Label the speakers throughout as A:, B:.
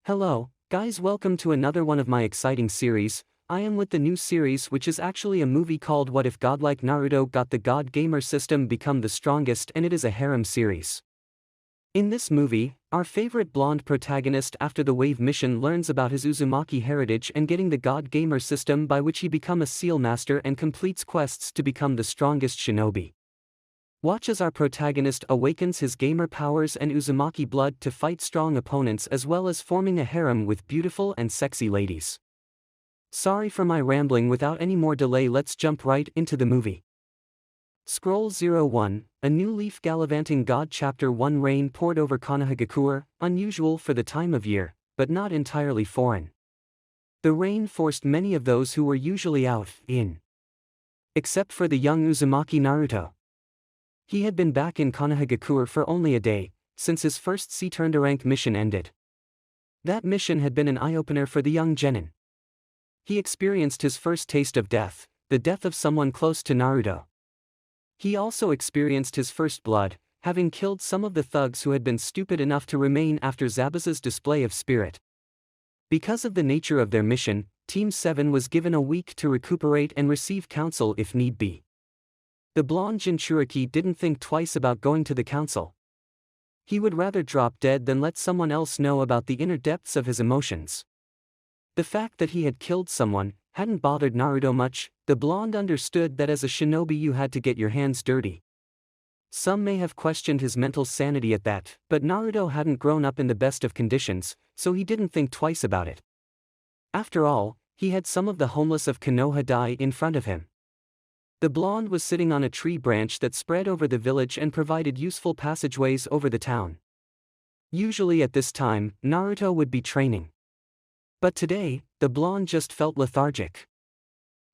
A: Hello, guys, welcome to another one of my exciting series. I am with the new series, which is actually a movie called What If Godlike Naruto Got the God Gamer System Become the Strongest, and it is a harem series. In this movie, our favorite blonde protagonist after the Wave mission learns about his Uzumaki heritage and getting the God Gamer System, by which he become a seal master and completes quests to become the strongest shinobi. Watch as our protagonist awakens his gamer powers and Uzumaki blood to fight strong opponents, as well as forming a harem with beautiful and sexy ladies. Sorry for my rambling. Without any more delay, let's jump right into the movie. Scroll 01, A New Leaf. Gallivanting God Chapter 1. Rain poured over Konohagakure, unusual for the time of year, but not entirely foreign. The rain forced many of those who were usually out, in. Except for the young Uzumaki Naruto. He had been back in Konohagakure for only a day, since his first C-turned-a-rank mission ended. That mission had been an eye-opener for the young genin. He experienced his first taste of death, the death of someone close to Naruto. He also experienced his first blood, having killed some of the thugs who had been stupid enough to remain after Zabuza's display of spirit. Because of the nature of their mission, Team 7 was given a week to recuperate and receive counsel if need be. The blonde Jinchuriki didn't think twice about going to the council. He would rather drop dead than let someone else know about the inner depths of his emotions. The fact that he had killed someone hadn't bothered Naruto much. The blonde understood that as a shinobi you had to get your hands dirty. Some may have questioned his mental sanity at that, but Naruto hadn't grown up in the best of conditions, so he didn't think twice about it. After all, he had some of the homeless of Konoha die in front of him. The blonde was sitting on a tree branch that spread over the village and provided useful passageways over the town. Usually at this time, Naruto would be training. But today, the blonde just felt lethargic.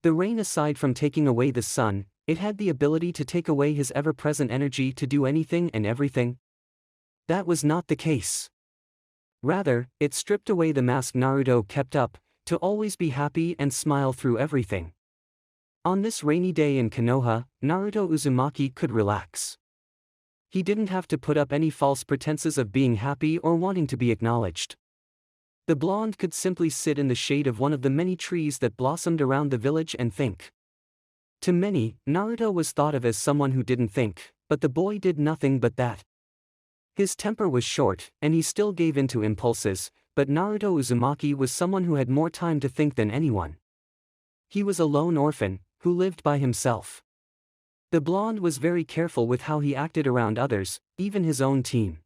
A: The rain, aside from taking away the sun, it had the ability to take away his ever-present energy to do anything and everything. That was not the case. Rather, it stripped away the mask Naruto kept up, to always be happy and smile through everything. On this rainy day in Konoha, Naruto Uzumaki could relax. He didn't have to put up any false pretenses of being happy or wanting to be acknowledged. The blonde could simply sit in the shade of one of the many trees that blossomed around the village and think. To many, Naruto was thought of as someone who didn't think, but the boy did nothing but that. His temper was short, and he still gave in to impulses, but Naruto Uzumaki was someone who had more time to think than anyone. He was a lone orphan, who lived by himself. The blonde was very careful with how he acted around others, even his own team.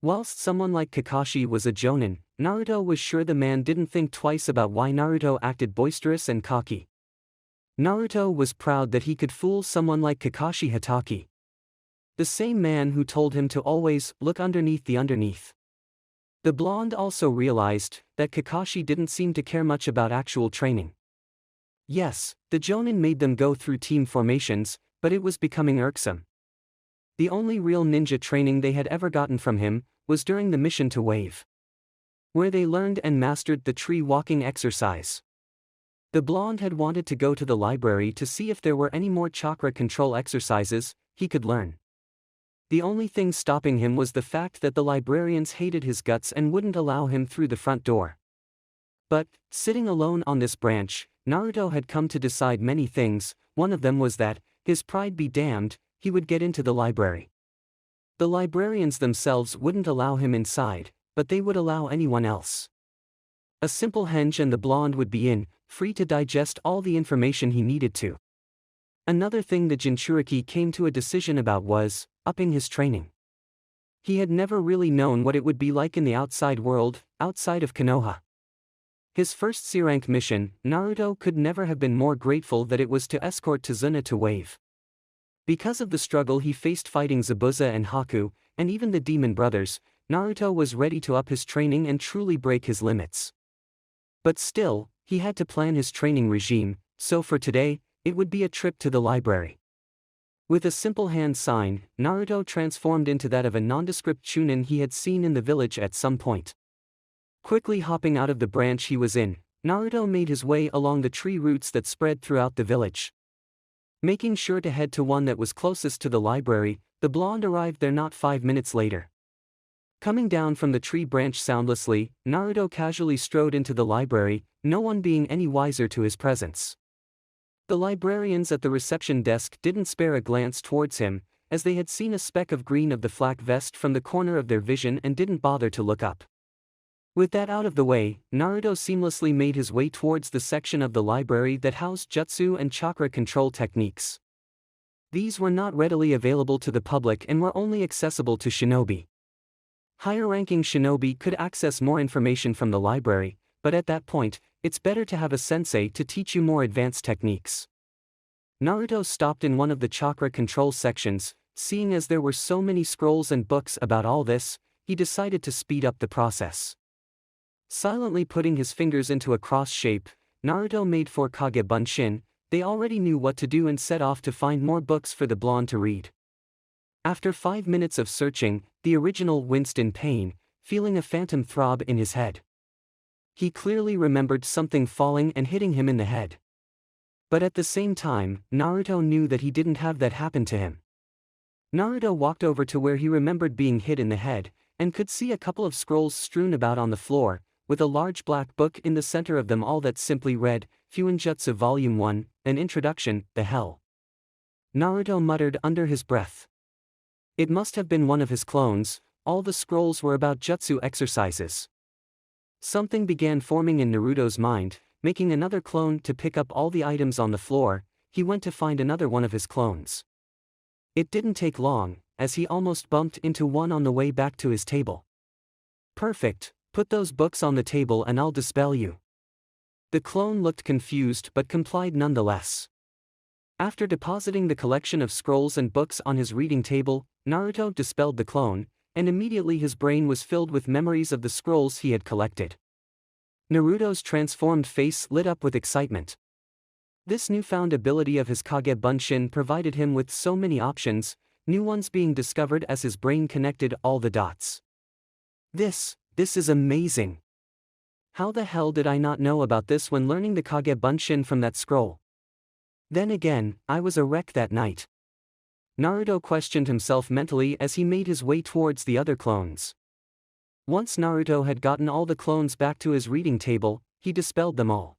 A: Whilst someone like Kakashi was a jonin, Naruto was sure the man didn't think twice about why Naruto acted boisterous and cocky. Naruto was proud that he could fool someone like Kakashi Hatake. The same man who told him to always look underneath the underneath. The blonde also realized that Kakashi didn't seem to care much about actual training. Yes, the jonin made them go through team formations, but it was becoming irksome. The only real ninja training they had ever gotten from him was during the mission to Wave, where they learned and mastered the tree walking exercise. The blonde had wanted to go to the library to see if there were any more chakra control exercises he could learn. The only thing stopping him was the fact that the librarians hated his guts and wouldn't allow him through the front door. But, sitting alone on this branch, Naruto had come to decide many things. One of them was that, his pride be damned, he would get into the library. The librarians themselves wouldn't allow him inside, but they would allow anyone else. A simple henge and the blonde would be in, free to digest all the information he needed to. Another thing the Jinchuriki came to a decision about was upping his training. He had never really known what it would be like in the outside world, outside of Konoha. His first C-rank mission, Naruto could never have been more grateful that it was to escort Tazuna to Wave. Because of the struggle he faced fighting Zabuza and Haku, and even the demon brothers, Naruto was ready to up his training and truly break his limits. But still, he had to plan his training regime, so for today, it would be a trip to the library. With a simple hand sign, Naruto transformed into that of a nondescript chunin he had seen in the village at some point. Quickly hopping out of the branch he was in, Naruto made his way along the tree roots that spread throughout the village. Making sure to head to one that was closest to the library, the blonde arrived there not 5 minutes later. Coming down from the tree branch soundlessly, Naruto casually strode into the library, no one being any wiser to his presence. The librarians at the reception desk didn't spare a glance towards him, as they had seen a speck of green of the flak vest from the corner of their vision and didn't bother to look up. With that out of the way, Naruto seamlessly made his way towards the section of the library that housed jutsu and chakra control techniques. These were not readily available to the public and were only accessible to shinobi. Higher-ranking shinobi could access more information from the library, but at that point, it's better to have a sensei to teach you more advanced techniques. Naruto stopped in one of the chakra control sections. Seeing as there were so many scrolls and books about all this, he decided to speed up the process. Silently putting his fingers into a cross shape, Naruto made for Kage Bunshin. They already knew what to do and set off to find more books for the blonde to read. After 5 minutes of searching, the original winced in pain, feeling a phantom throb in his head. He clearly remembered something falling and hitting him in the head. But at the same time, Naruto knew that he didn't have that happen to him. Naruto walked over to where he remembered being hit in the head, and could see a couple of scrolls strewn about on the floor, with a large black book in the center of them all that simply read, Fuinjutsu Volume 1, An Introduction, the hell. Naruto muttered under his breath. It must have been one of his clones. All the scrolls were about jutsu exercises. Something began forming in Naruto's mind, making another clone to pick up all the items on the floor. He went to find another one of his clones. It didn't take long, as he almost bumped into one on the way back to his table. Perfect, put those books on the table and I'll dispel you. The clone looked confused but complied nonetheless. After depositing the collection of scrolls and books on his reading table, Naruto dispelled the clone, and immediately his brain was filled with memories of the scrolls he had collected. Naruto's transformed face lit up with excitement. This newfound ability of his Kage Bunshin provided him with so many options, new ones being discovered as his brain connected all the dots. This is amazing. How the hell did I not know about this when learning the Kage Bunshin from that scroll? Then again, I was a wreck that night. Naruto questioned himself mentally as he made his way towards the other clones. Once Naruto had gotten all the clones back to his reading table, he dispelled them all.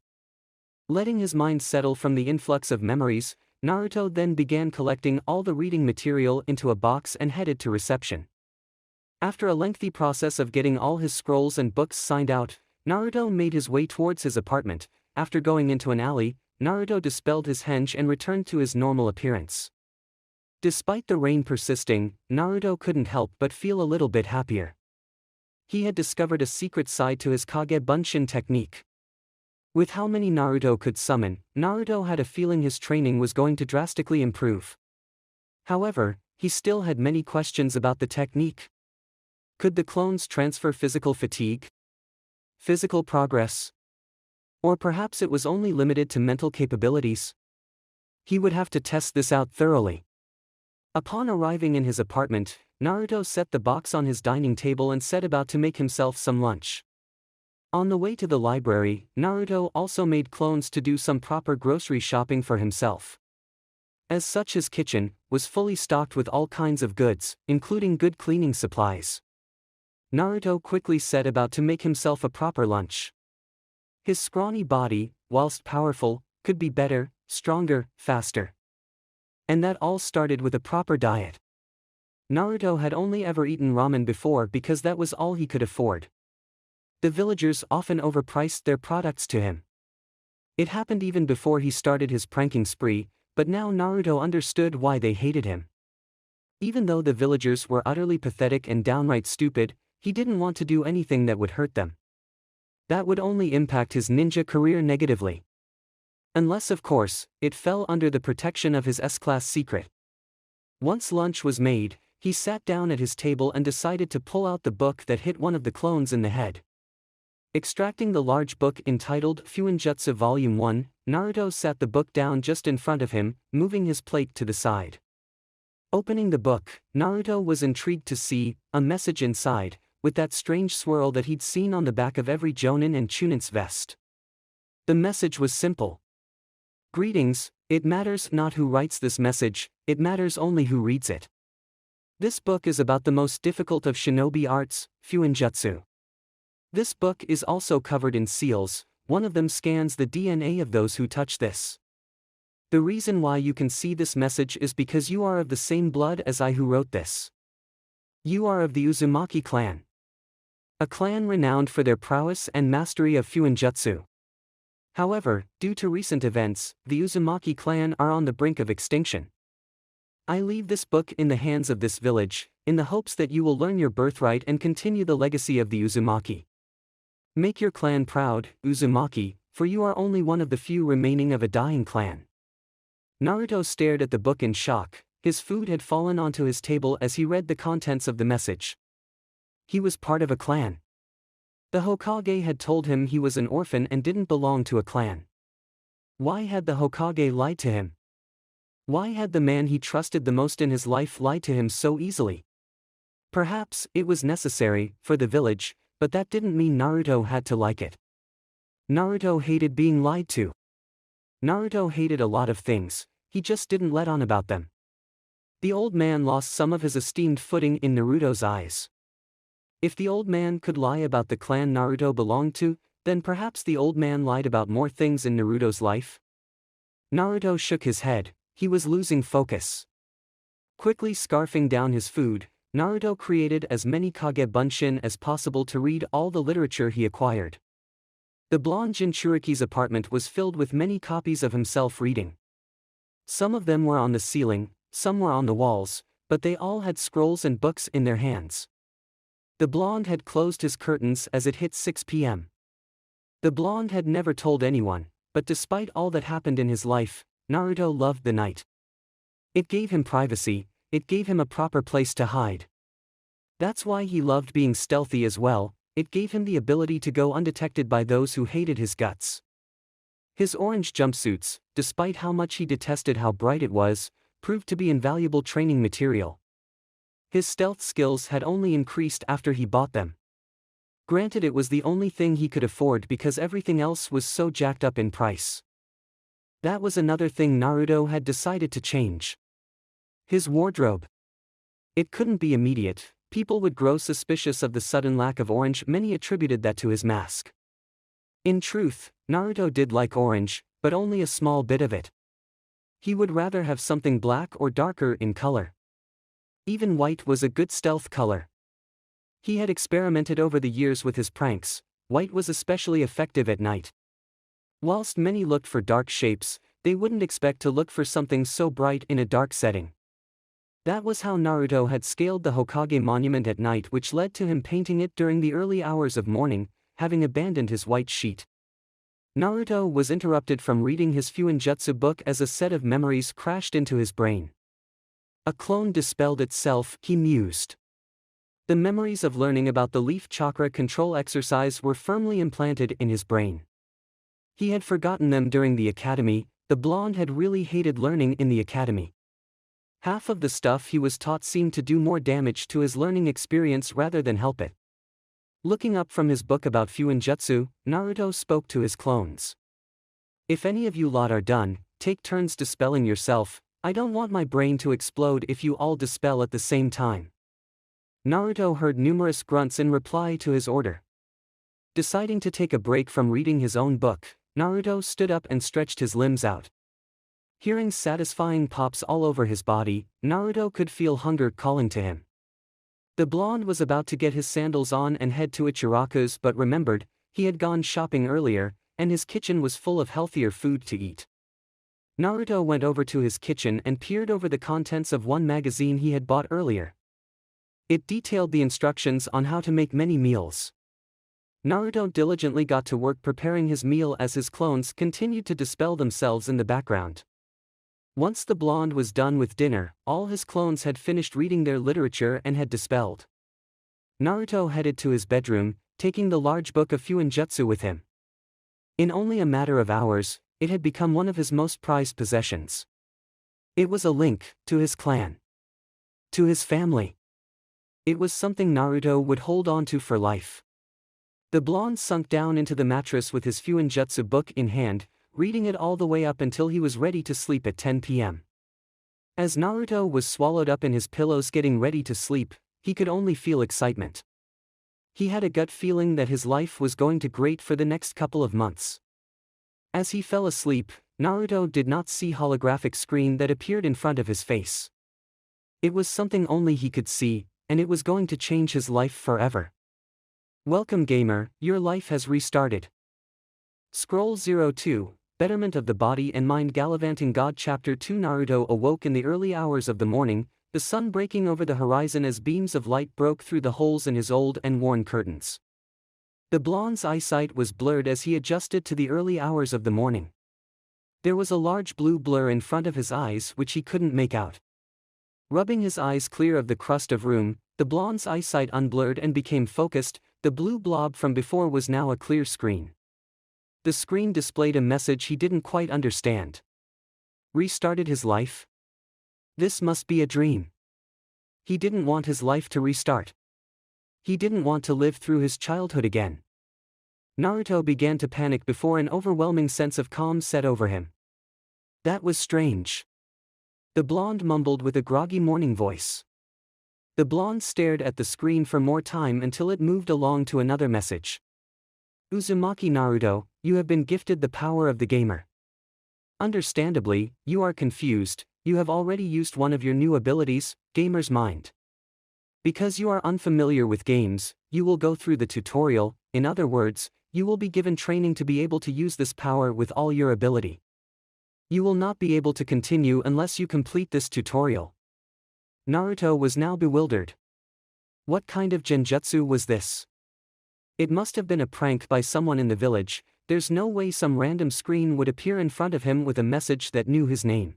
A: Letting his mind settle from the influx of memories, Naruto then began collecting all the reading material into a box and headed to reception. After a lengthy process of getting all his scrolls and books signed out, Naruto made his way towards his apartment. After going into an alley, Naruto dispelled his henge and returned to his normal appearance. Despite the rain persisting, Naruto couldn't help but feel a little bit happier. He had discovered a secret side to his Kage Bunshin technique. With how many Naruto could summon, Naruto had a feeling his training was going to drastically improve. However, he still had many questions about the technique. Could the clones transfer physical fatigue? Physical progress? Or perhaps it was only limited to mental capabilities? He would have to test this out thoroughly. Upon arriving in his apartment, Naruto set the box on his dining table and set about to make himself some lunch. On the way to the library, Naruto also made clones to do some proper grocery shopping for himself. As such, his kitchen was fully stocked with all kinds of goods, including good cleaning supplies. Naruto quickly set about to make himself a proper lunch. His scrawny body, whilst powerful, could be better, stronger, faster. And that all started with a proper diet. Naruto had only ever eaten ramen before because that was all he could afford. The villagers often overpriced their products to him. It happened even before he started his pranking spree, but now Naruto understood why they hated him. Even though the villagers were utterly pathetic and downright stupid, he didn't want to do anything that would hurt them. That would only impact his ninja career negatively. Unless, of course, it fell under the protection of his S-class secret. Once lunch was made, he sat down at his table and decided to pull out the book that hit one of the clones in the head. Extracting the large book entitled Fuinjutsu Volume 1, Naruto sat the book down just in front of him, moving his plate to the side. Opening the book, Naruto was intrigued to see a message inside, with that strange swirl that he'd seen on the back of every Jonin and Chunin's vest. The message was simple. Greetings, it matters not who writes this message, it matters only who reads it. This book is about the most difficult of shinobi arts, fuinjutsu. This book is also covered in seals, one of them scans the DNA of those who touch this. The reason why you can see this message is because you are of the same blood as I who wrote this. You are of the Uzumaki clan. A clan renowned for their prowess and mastery of fuinjutsu. However, due to recent events, the Uzumaki clan are on the brink of extinction. I leave this book in the hands of this village, in the hopes that you will learn your birthright and continue the legacy of the Uzumaki. Make your clan proud, Uzumaki, for you are only one of the few remaining of a dying clan. Naruto stared at the book in shock. His food had fallen onto his table as he read the contents of the message. He was part of a clan. The Hokage had told him he was an orphan and didn't belong to a clan. Why had the Hokage lied to him? Why had the man he trusted the most in his life lied to him so easily? Perhaps it was necessary for the village, but that didn't mean Naruto had to like it. Naruto hated being lied to. Naruto hated a lot of things, he just didn't let on about them. The old man lost some of his esteemed footing in Naruto's eyes. If the old man could lie about the clan Naruto belonged to, then perhaps the old man lied about more things in Naruto's life. Naruto shook his head, he was losing focus. Quickly scarfing down his food, Naruto created as many Kage Bunshin as possible to read all the literature he acquired. The blonde Jinchuriki's apartment was filled with many copies of himself reading. Some of them were on the ceiling, some were on the walls, but they all had scrolls and books in their hands. The blonde had closed his curtains as it hit 6 p.m. The blonde had never told anyone, but despite all that happened in his life, Naruto loved the night. It gave him privacy, it gave him a proper place to hide. That's why he loved being stealthy as well, it gave him the ability to go undetected by those who hated his guts. His orange jumpsuits, despite how much he detested how bright it was, proved to be invaluable training material. His stealth skills had only increased after he bought them. Granted, it was the only thing he could afford because everything else was so jacked up in price. That was another thing Naruto had decided to change. His wardrobe. It couldn't be immediate, people would grow suspicious of the sudden lack of orange. Many attributed that to his mask. In truth, Naruto did like orange, but only a small bit of it. He would rather have something black or darker in color. Even white was a good stealth color. He had experimented over the years with his pranks, white was especially effective at night. Whilst many looked for dark shapes, they wouldn't expect to look for something so bright in a dark setting. That was how Naruto had scaled the Hokage monument at night, which led to him painting it during the early hours of morning, having abandoned his white sheet. Naruto was interrupted from reading his fuinjutsu book as a set of memories crashed into his brain. A clone dispelled itself, he mused. The memories of learning about the leaf chakra control exercise were firmly implanted in his brain. He had forgotten them during the academy. The blonde had really hated learning in the academy. Half of the stuff he was taught seemed to do more damage to his learning experience rather than help it. Looking up from his book about fuinjutsu, Naruto spoke to his clones. If any of you lot are done, take turns dispelling yourself. I don't want my brain to explode if you all dispel at the same time. Naruto heard numerous grunts in reply to his order. Deciding to take a break from reading his own book, Naruto stood up and stretched his limbs out. Hearing satisfying pops all over his body, Naruto could feel hunger calling to him. The blonde was about to get his sandals on and head to Ichiraku's, but remembered, he had gone shopping earlier, and his kitchen was full of healthier food to eat. Naruto went over to his kitchen and peered over the contents of one magazine he had bought earlier. It detailed the instructions on how to make many meals. Naruto diligently got to work preparing his meal as his clones continued to dispel themselves in the background. Once the blonde was done with dinner, all his clones had finished reading their literature and had dispelled. Naruto headed to his bedroom, taking the large book of fuinjutsu with him. In only a matter of hours, it had become one of his most prized possessions. It was a link to his clan, to his family. It was something Naruto would hold on to for life. The blonde sunk down into the mattress with his fuinjutsu book in hand, reading it all the way up until he was ready to sleep at 10 p.m. As Naruto was swallowed up in his pillows getting ready to sleep, he could only feel excitement. He had a gut feeling that his life was going to great for the next couple of months. As he fell asleep, Naruto did not see holographic screen that appeared in front of his face. It was something only he could see, and it was going to change his life forever. Welcome gamer, your life has restarted. Scroll 02, Betterment of the Body and Mind Gallivanting God Chapter 2 Naruto awoke in the early hours of the morning, the sun breaking over the horizon as beams of light broke through the holes in his old and worn curtains. The blonde's eyesight was blurred as he adjusted to the early hours of the morning. There was a large blue blur in front of his eyes which he couldn't make out. Rubbing his eyes clear of the crust of room, the blonde's eyesight unblurred and became focused. The blue blob from before was now a clear screen. The screen displayed a message he didn't quite understand. Restarted his life? This must be a dream. He didn't want his life to restart. He didn't want to live through his childhood again. Naruto began to panic before an overwhelming sense of calm set over him. That was strange. The blonde mumbled with a groggy morning voice. The blonde stared at the screen for more time until it moved along to another message. Uzumaki Naruto, you have been gifted the power of the gamer. Understandably, you are confused. You have already used one of your new abilities, Gamer's Mind. Because you are unfamiliar with games, you will go through the tutorial. In other words, you will be given training to be able to use this power with all your ability. You will not be able to continue unless you complete this tutorial. Naruto was now bewildered. What kind of genjutsu was this? It must have been a prank by someone in the village. There's no way some random screen would appear in front of him with a message that knew his name.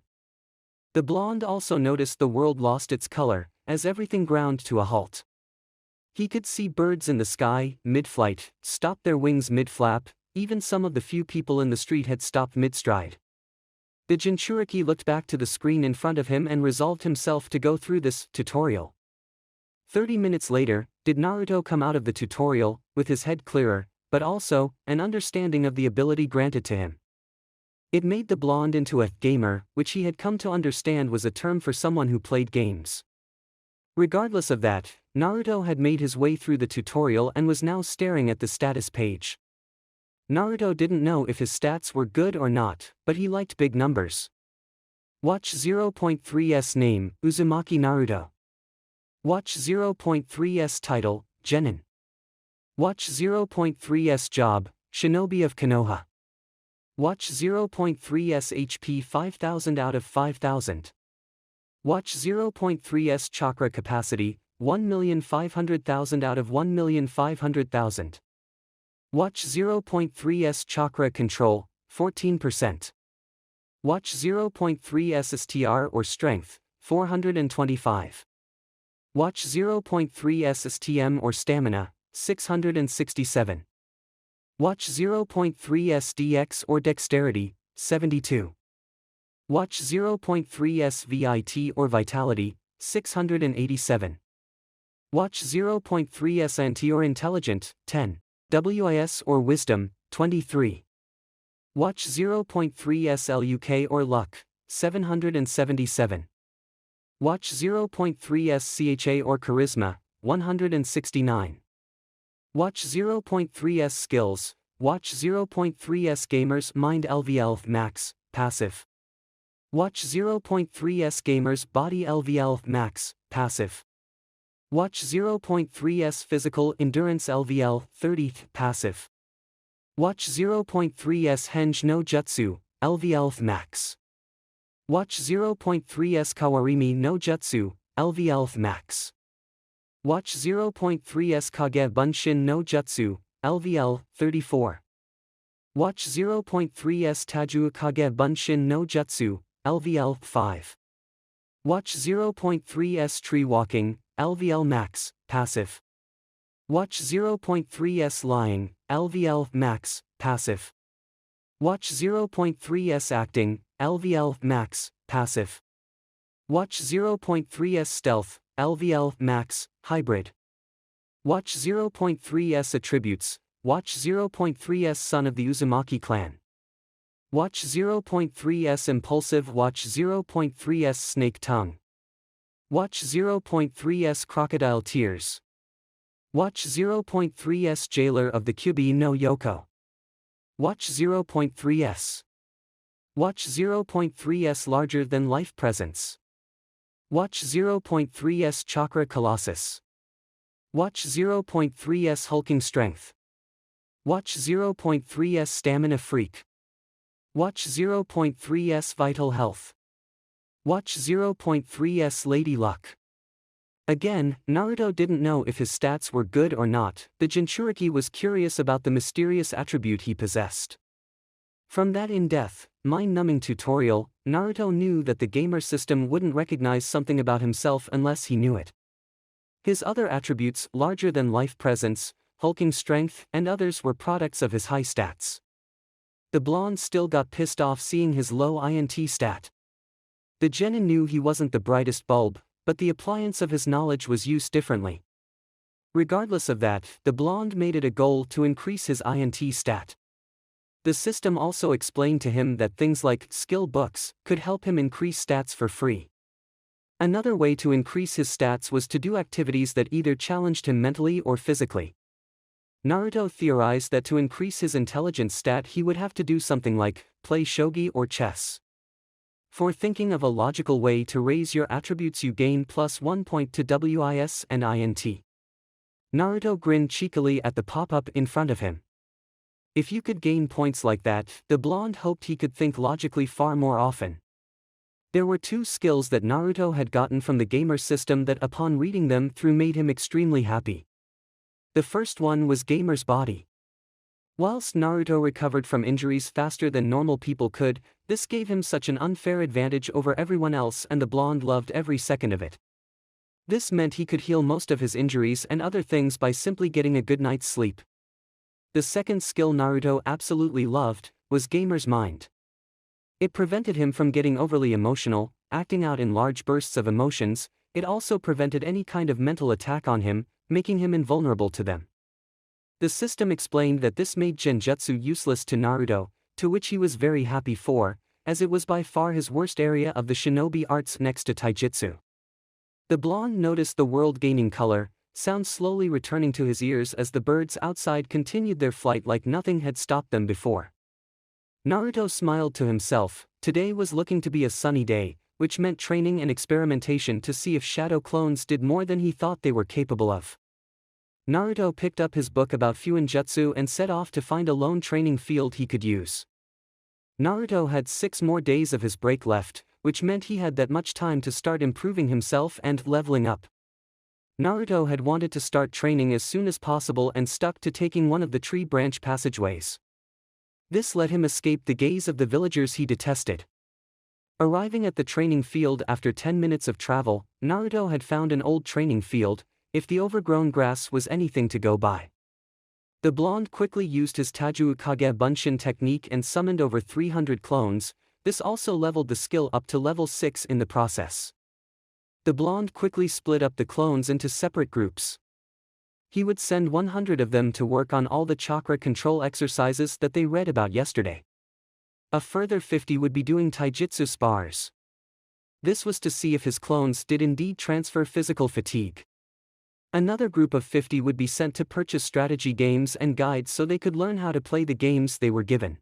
A: The blonde also noticed the world lost its color, as everything ground to a halt. He could see birds in the sky, mid-flight, stop their wings mid-flap, even some of the few people in the street had stopped mid-stride. The Jinchuriki looked back to the screen in front of him and resolved himself to go through this tutorial. 30 minutes later, did Naruto come out of the tutorial, with his head clearer, but also, an understanding of the ability granted to him. It made the blonde into a gamer, which he had come to understand was a term for someone who played games. Regardless of that, Naruto had made his way through the tutorial and was now staring at the status page. Naruto didn't know if his stats were good or not, but he liked big numbers. Watch 0.3's name, Uzumaki Naruto. Watch 0.3's title, Genin. Watch 0.3's job, Shinobi of Konoha. Watch 0.3's HP 5000 out of 5000. Watch 0.3's chakra capacity, 1,500,000 out of 1,500,000. Watch 0.3's chakra control, 14%. Watch 0.3's STR or strength, 425. Watch 0.3's STM or stamina, 667. Watch 0.3's DX or dexterity, 72. Watch 0.3's VIT or vitality, 687. Watch 0.3's anti or intelligent, 10. WIS or wisdom, 23. Watch 0.3's LUK or luck, 777. Watch 0.3's CHA or charisma, 169. Watch 0.3's skills. Watch 0.3's gamers mind LVL max, passive. Watch 0.3's gamers body LVL max, passive. Watch 0.3's physical endurance LVL 30, passive. Watch 0.3's henge no jutsu, LVL max. Watch 0.3's kawarimi no jutsu, LVL max. Watch 0.3's Kage Bunshin no Jutsu, LVL, 34. Watch 0.3's Taju Kage Bunshin no Jutsu, LVL, 5. Watch 0.3's Tree Walking, LVL Max, passive. Watch 0.3's Lying, LVL Max, passive. Watch 0.3's Acting, LVL Max, passive. Watch 0.3's Stealth, LVL Max, hybrid. Watch 0.3's Attributes. Watch 0.3's Son of the Uzumaki clan. Watch 0.3s Impulsive. Watch 0.3s Snake Tongue. Watch 0.3s Crocodile Tears. Watch 0.3s Jailer of the Kyubi no Yoko. Watch 0.3s. Watch 0.3s Larger Than Life Presence. Watch 0.3s Chakra Colossus. Watch 0.3s Hulking Strength. Watch 0.3s Stamina Freak. Watch 0.3s Vital Health. Watch 0.3s Lady Luck. Again, Naruto didn't know if his stats were good or not. The Jinchuriki was curious about the mysterious attribute he possessed. From that in-depth, mind-numbing tutorial, Naruto knew that the gamer system wouldn't recognize something about himself unless he knew it. His other attributes, larger than life presence, hulking strength, and others were products of his high stats. The blonde still got pissed off seeing his low INT stat. The genin knew he wasn't the brightest bulb, but the appliance of his knowledge was used differently. Regardless of that, the blonde made it a goal to increase his INT stat. The system also explained to him that things like skill books could help him increase stats for free. Another way to increase his stats was to do activities that either challenged him mentally or physically. Naruto theorized that to increase his intelligence stat he would have to do something like play shogi or chess. For thinking of a logical way to raise your attributes, you gain +1 point to WIS and INT. Naruto grinned cheekily at the pop-up in front of him. If you could gain points like that, the blonde hoped he could think logically far more often. There were two skills that Naruto had gotten from the gamer system that upon reading them through made him extremely happy. The first one was Gamer's Body. Whilst Naruto recovered from injuries faster than normal people could, this gave him such an unfair advantage over everyone else, and the blonde loved every second of it. This meant he could heal most of his injuries and other things by simply getting a good night's sleep. The second skill Naruto absolutely loved was Gamer's Mind. It prevented him from getting overly emotional, acting out in large bursts of emotions. It also prevented any kind of mental attack on him, making him invulnerable to them. The system explained that this made genjutsu useless to Naruto, to which he was very happy for, as it was by far his worst area of the shinobi arts next to taijutsu. The blonde noticed the world gaining color, sound slowly returning to his ears as the birds outside continued their flight like nothing had stopped them before. Naruto smiled to himself. Today was looking to be a sunny day, which meant training and experimentation to see if shadow clones did more than he thought they were capable of. Naruto picked up his book about Fuinjutsu and set off to find a lone training field he could use. Naruto had 6 more days of his break left, which meant he had that much time to start improving himself and leveling up. Naruto had wanted to start training as soon as possible and stuck to taking one of the tree branch passageways. This let him escape the gaze of the villagers he detested. Arriving at the training field after 10 minutes of travel, Naruto had found an old training field, if the overgrown grass was anything to go by. The blonde quickly used his Taju Kage Bunshin technique and summoned over 300 clones. This also leveled the skill up to level 6 in the process. The blonde quickly split up the clones into separate groups. He would send 100 of them to work on all the chakra control exercises that they read about yesterday. A further 50 would be doing taijutsu spars. This was to see if his clones did indeed transfer physical fatigue. Another group of 50 would be sent to purchase strategy games and guides so they could learn how to play the games they were given.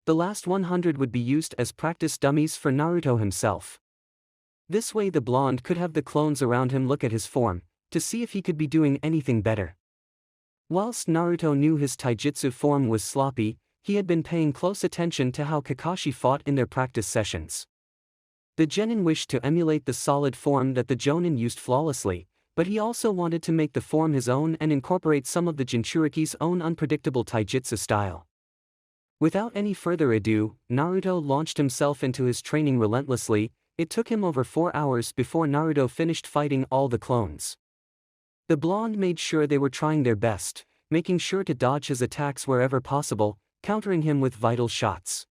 A: The last 100 would be used as practice dummies for Naruto himself. This way the blonde could have the clones around him look at his form, to see if he could be doing anything better. Whilst Naruto knew his taijutsu form was sloppy, he had been paying close attention to how Kakashi fought in their practice sessions. The genin wished to emulate the solid form that the jonin used flawlessly, but he also wanted to make the form his own and incorporate some of the Jinchuriki's own unpredictable taijutsu style. Without any further ado, Naruto launched himself into his training relentlessly. It took him over 4 hours before Naruto finished fighting all the clones. The blonde made sure they were trying their best, making sure to dodge his attacks wherever possible, countering him with vital shots.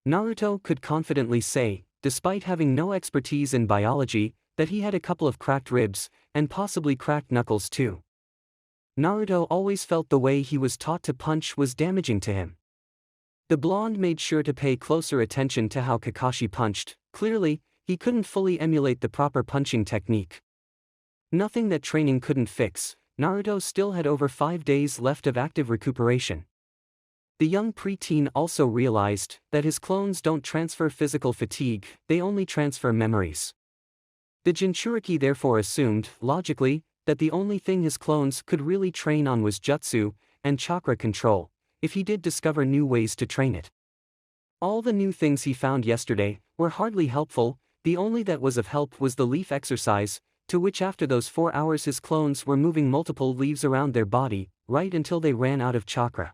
A: Naruto could confidently say, despite having no expertise in biology, that he had a couple of cracked ribs, and possibly cracked knuckles too. Naruto always felt the way he was taught to punch was damaging to him. The blonde made sure to pay closer attention to how Kakashi punched. Clearly, he couldn't fully emulate the proper punching technique. Nothing that training couldn't fix, Naruto still had over 5 days left of active recuperation. The young preteen also realized that his clones don't transfer physical fatigue, they only transfer memories. The Jinchuriki therefore assumed, logically, that the only thing his clones could really train on was jutsu and chakra control, if he did discover new ways to train it. All the new things he found yesterday were hardly helpful, the only that was of help was the leaf exercise, to which after those 4 hours his clones were moving multiple leaves around their body, right until they ran out of chakra.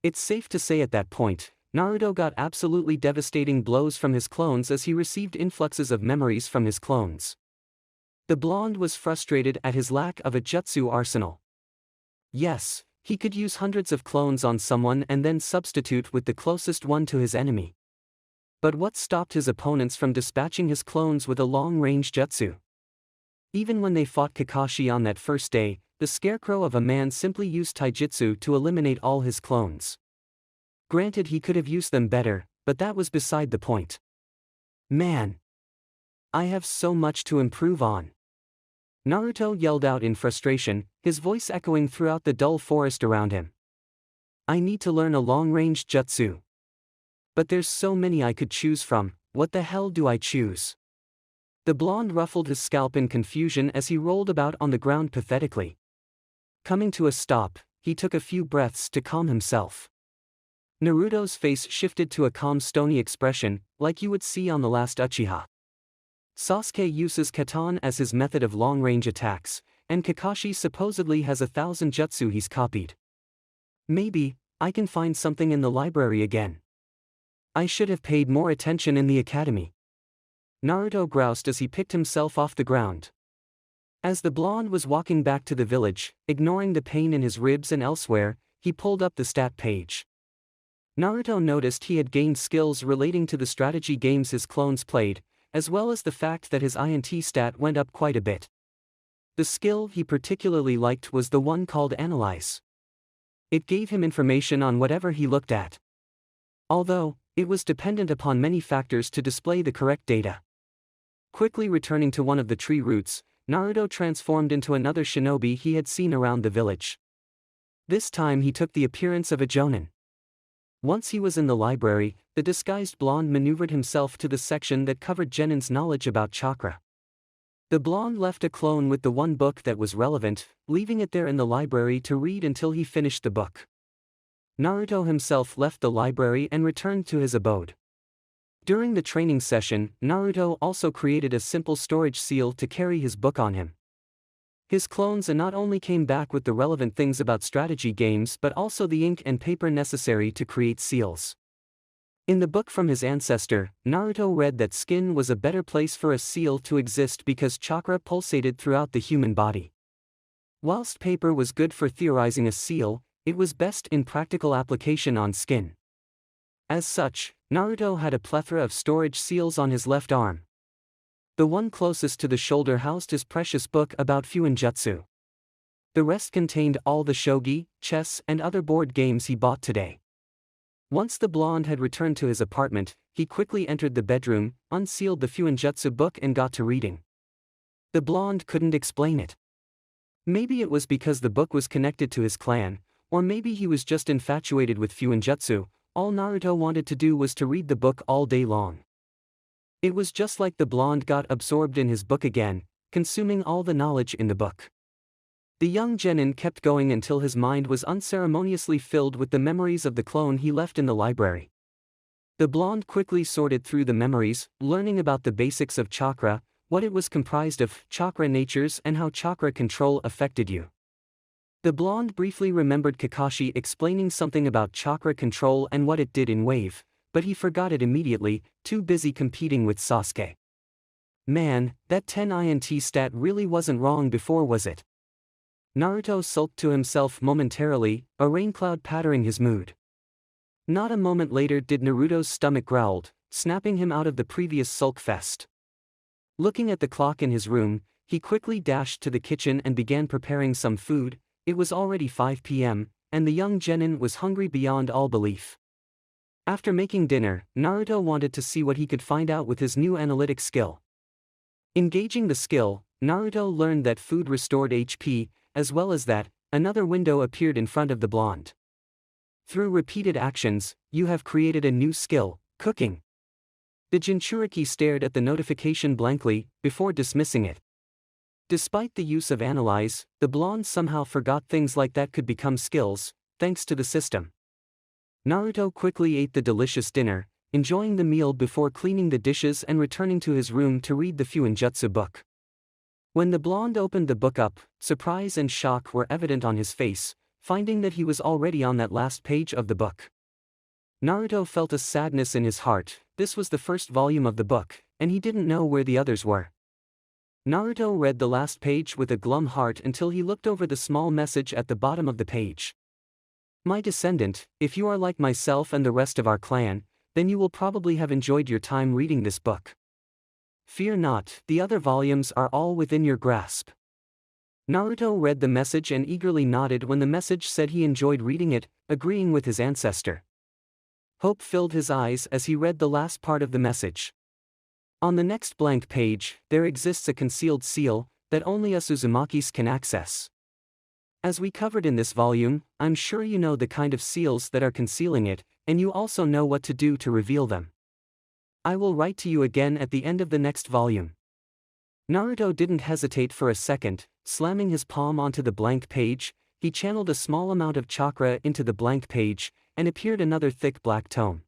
A: It's safe to say at that point, Naruto got absolutely devastating blows from his clones as he received influxes of memories from his clones. The blonde was frustrated at his lack of a jutsu arsenal. Yes, he could use hundreds of clones on someone and then substitute with the closest one to his enemy. But what stopped his opponents from dispatching his clones with a long-range jutsu? Even when they fought Kakashi on that first day, the scarecrow of a man simply used taijutsu to eliminate all his clones. Granted, he could have used them better, but that was beside the point. Man! I have so much to improve on. Naruto yelled out in frustration, his voice echoing throughout the dull forest around him. I need to learn a long-range jutsu. But there's so many I could choose from, what the hell do I choose? The blonde ruffled his scalp in confusion as he rolled about on the ground pathetically. Coming to a stop, he took a few breaths to calm himself. Naruto's face shifted to a calm stony expression, like you would see on the last Uchiha. Sasuke uses Katan as his method of long-range attacks, and Kakashi supposedly has 1,000 jutsu he's copied. Maybe I can find something in the library again. I should have paid more attention in the academy. Naruto groused as he picked himself off the ground. As the blonde was walking back to the village, ignoring the pain in his ribs and elsewhere, he pulled up the stat page. Naruto noticed he had gained skills relating to the strategy games his clones played, as well as the fact that his INT stat went up quite a bit. The skill he particularly liked was the one called Analyze. It gave him information on whatever he looked at. Although, it was dependent upon many factors to display the correct data. Quickly returning to one of the tree roots, Naruto transformed into another shinobi he had seen around the village. This time he took the appearance of a jonin. Once he was in the library, the disguised blonde maneuvered himself to the section that covered Genin's knowledge about chakra. The blonde left a clone with the one book that was relevant, leaving it there in the library to read until he finished the book. Naruto himself left the library and returned to his abode. During the training session, Naruto also created a simple storage seal to carry his book on him. His clones not only came back with the relevant things about strategy games but also the ink and paper necessary to create seals. In the book from his ancestor, Naruto read that skin was a better place for a seal to exist because chakra pulsated throughout the human body. Whilst paper was good for theorizing a seal, it was best in practical application on skin. As such, Naruto had a plethora of storage seals on his left arm. The one closest to the shoulder housed his precious book about Fuinjutsu. The rest contained all the shogi, chess and other board games he bought today. Once the blonde had returned to his apartment, he quickly entered the bedroom, unsealed the Fuinjutsu book and got to reading. The blonde couldn't explain it. Maybe it was because the book was connected to his clan, or maybe he was just infatuated with Fuinjutsu. All Naruto wanted to do was to read the book all day long. It was just like the blonde got absorbed in his book again, consuming all the knowledge in the book. The young genin kept going until his mind was unceremoniously filled with the memories of the clone he left in the library. The blonde quickly sorted through the memories, learning about the basics of chakra, what it was comprised of, chakra natures and how chakra control affected you. The blonde briefly remembered Kakashi explaining something about chakra control and what it did in Wave, but he forgot it immediately, too busy competing with Sasuke. Man, that 10 INT stat really wasn't wrong before, was it? Naruto sulked to himself momentarily, a raincloud pattering his mood. Not a moment later did Naruto's stomach growled, snapping him out of the previous sulk fest. Looking at the clock in his room, he quickly dashed to the kitchen and began preparing some food. It was already 5 p.m., and the young genin was hungry beyond all belief. After making dinner, Naruto wanted to see what he could find out with his new analytic skill. Engaging the skill, Naruto learned that food restored HP, as well as that, another window appeared in front of the blonde. Through repeated actions, you have created a new skill, cooking. The Jinchuriki stared at the notification blankly, before dismissing it. Despite the use of analyze, the blonde somehow forgot things like that could become skills, thanks to the system. Naruto quickly ate the delicious dinner, enjoying the meal before cleaning the dishes and returning to his room to read the Fuinjutsu book. When the blonde opened the book up, surprise and shock were evident on his face, finding that he was already on that last page of the book. Naruto felt a sadness in his heart. This was the first volume of the book, and he didn't know where the others were. Naruto read the last page with a glum heart until he looked over the small message at the bottom of the page. My descendant, if you are like myself and the rest of our clan, then you will probably have enjoyed your time reading this book. Fear not, the other volumes are all within your grasp. Naruto read the message and eagerly nodded when the message said he enjoyed reading it, agreeing with his ancestor. Hope filled his eyes as he read the last part of the message. On the next blank page, there exists a concealed seal that only us Uzumakis can access. As we covered in this volume, I'm sure you know the kind of seals that are concealing it, and you also know what to do to reveal them. I will write to you again at the end of the next volume. Naruto didn't hesitate for a second, slamming his palm onto the blank page. He channeled a small amount of chakra into the blank page, and appeared another thick black tome.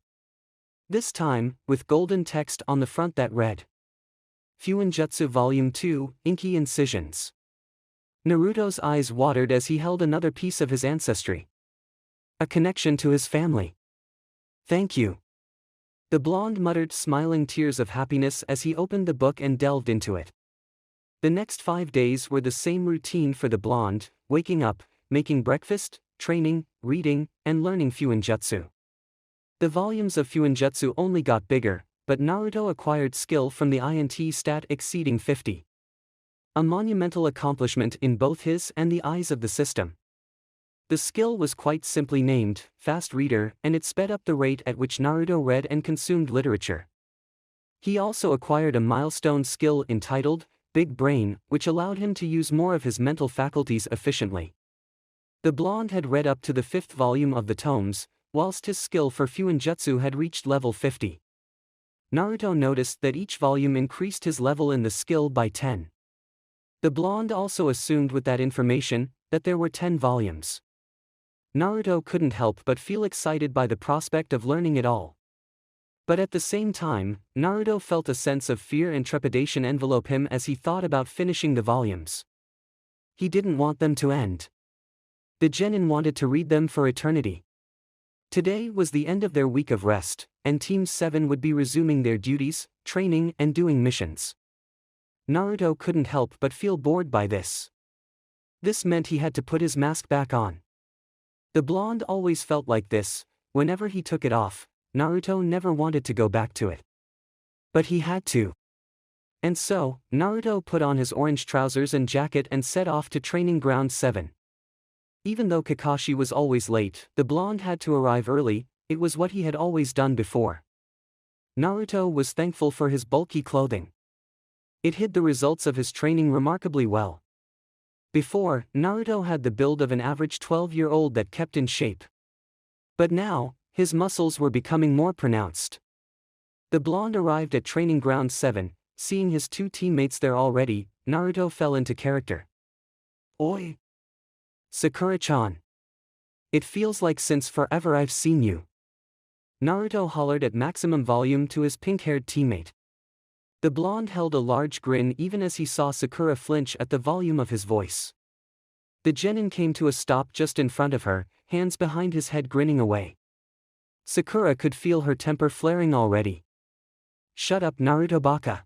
A: This time, with golden text on the front that read, Fuinjutsu Volume 2, Inky Incisions. Naruto's eyes watered as he held another piece of his ancestry. A connection to his family. Thank you. The blonde muttered, smiling tears of happiness as he opened the book and delved into it. The next 5 days were the same routine for the blonde, waking up, making breakfast, training, reading, and learning Fuinjutsu. The volumes of Fuinjutsu only got bigger, but Naruto acquired skill from the INT stat exceeding 50. A monumental accomplishment in both his and the eyes of the system. The skill was quite simply named Fast Reader, and it sped up the rate at which Naruto read and consumed literature. He also acquired a milestone skill entitled Big Brain, which allowed him to use more of his mental faculties efficiently. The blonde had read up to the 5th volume of the tomes, whilst his skill for Fuinjutsu had reached level 50. Naruto noticed that each volume increased his level in the skill by 10. The blonde also assumed with that information that there were 10 volumes. Naruto couldn't help but feel excited by the prospect of learning it all. But at the same time, Naruto felt a sense of fear and trepidation envelope him as he thought about finishing the volumes. He didn't want them to end. The genin wanted to read them for eternity. Today was the end of their week of rest, and Team 7 would be resuming their duties, training and doing missions. Naruto couldn't help but feel bored by this. This meant he had to put his mask back on. The blonde always felt like this. Whenever he took it off, Naruto never wanted to go back to it. But he had to. And so, Naruto put on his orange trousers and jacket and set off to Training Ground 7. Even though Kakashi was always late, the blonde had to arrive early. It was what he had always done before. Naruto was thankful for his bulky clothing. It hid the results of his training remarkably well. Before, Naruto had the build of an average 12-year-old that kept in shape. But now, his muscles were becoming more pronounced. The blonde arrived at Training Ground 7, seeing his 2 teammates there already. Naruto fell into character. Oi! Sakura-chan. It feels like since forever I've seen you. Naruto hollered at maximum volume to his pink-haired teammate. The blonde held a large grin even as he saw Sakura flinch at the volume of his voice. The genin came to a stop just in front of her, hands behind his head grinning away. Sakura could feel her temper flaring already. Shut up, Naruto baka.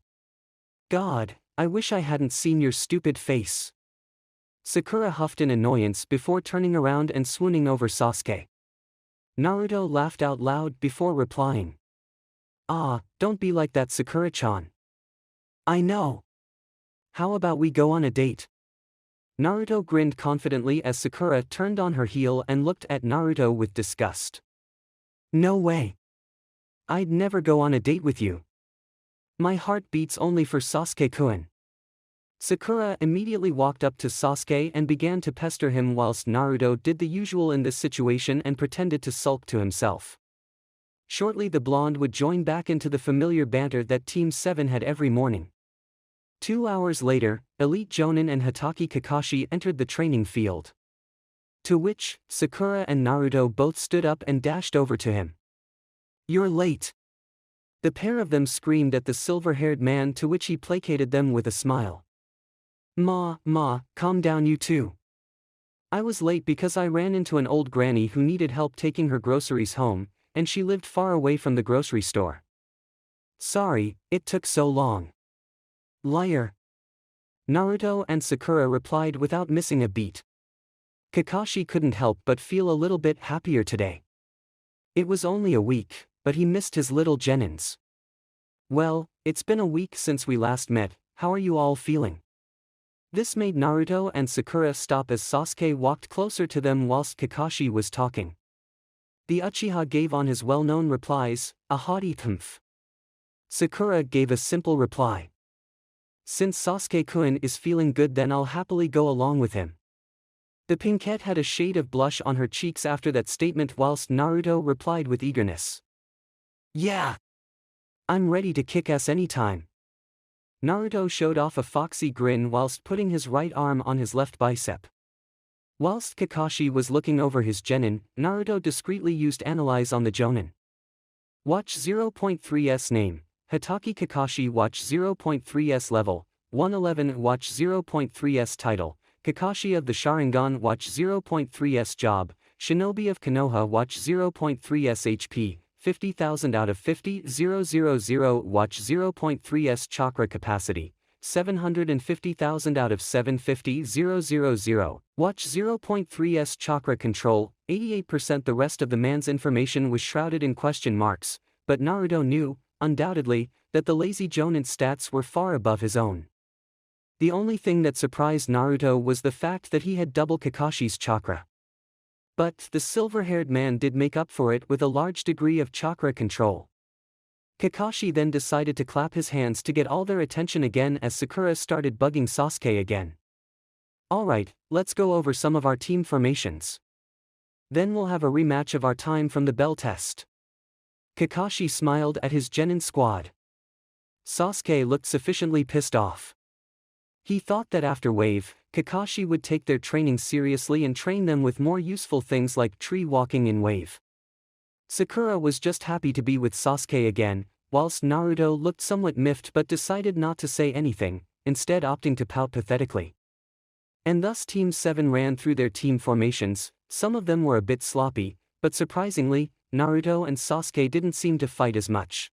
A: God, I wish I hadn't seen your stupid face. Sakura huffed in annoyance before turning around and swooning over Sasuke. Naruto laughed out loud before replying. Ah, don't be like that, Sakura-chan. I know. How about we go on a date? Naruto grinned confidently as Sakura turned on her heel and looked at Naruto with disgust. No way. I'd never go on a date with you. My heart beats only for Sasuke-kun. Sakura immediately walked up to Sasuke and began to pester him whilst Naruto did the usual in this situation and pretended to sulk to himself. Shortly the blonde would join back into the familiar banter that Team 7 had every morning. 2 hours later, Elite Jonin and Hatake Kakashi entered the training field. To which, Sakura and Naruto both stood up and dashed over to him. "You're late." The pair of them screamed at the silver-haired man, to which he placated them with a smile. Ma, calm down you two. I was late because I ran into an old granny who needed help taking her groceries home, and she lived far away from the grocery store. Sorry, it took so long. Liar. Naruto and Sakura replied without missing a beat. Kakashi couldn't help but feel a little bit happier today. It was only a week, but he missed his little Genins. Well, it's been a week since we last met, how are you all feeling? This made Naruto and Sakura stop as Sasuke walked closer to them whilst Kakashi was talking. The Uchiha gave on his well-known replies, a haughty thumph. Sakura gave a simple reply. Since Sasuke-kun is feeling good, then I'll happily go along with him. The pinkette had a shade of blush on her cheeks after that statement, whilst Naruto replied with eagerness. Yeah! I'm ready to kick ass anytime. Naruto showed off a foxy grin whilst putting his right arm on his left bicep. Whilst Kakashi was looking over his genin, Naruto discreetly used Analyze on the Jonin. Watch 0.3s name, Hatake Kakashi watch 0.3s level, 111 watch 0.3s title, Kakashi of the Sharingan watch 0.3s job, Shinobi of Konoha watch 0.3s HP, 50,000 out of 50, 000 watch 0.3s chakra capacity, 750,000 out of 750, 000 watch 0.3s chakra control, 88%. The rest of the man's information was shrouded in question marks, but Naruto knew, undoubtedly, that the lazy Jonin's stats were far above his own. The only thing that surprised Naruto was the fact that he had double Kakashi's chakra. But the silver-haired man did make up for it with a large degree of chakra control. Kakashi then decided to clap his hands to get all their attention again as Sakura started bugging Sasuke again. Alright, let's go over some of our team formations. Then we'll have a rematch of our time from the bell test. Kakashi smiled at his Genin squad. Sasuke looked sufficiently pissed off. He thought that after Wave, Kakashi would take their training seriously and train them with more useful things like tree walking in Wave. Sakura was just happy to be with Sasuke again, whilst Naruto looked somewhat miffed but decided not to say anything, instead opting to pout pathetically. And thus Team 7 ran through their team formations. Some of them were a bit sloppy, but surprisingly, Naruto and Sasuke didn't seem to fight as much.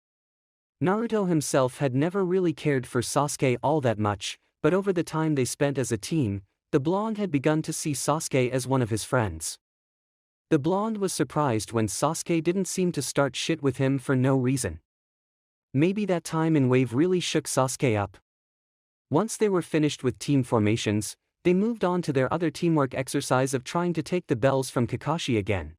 A: Naruto himself had never really cared for Sasuke all that much, but over the time they spent as a team, the blonde had begun to see Sasuke as one of his friends. The blonde was surprised when Sasuke didn't seem to start shit with him for no reason. Maybe that time in Wave really shook Sasuke up. Once they were finished with team formations, they moved on to their other teamwork exercise of trying to take the bells from Kakashi again.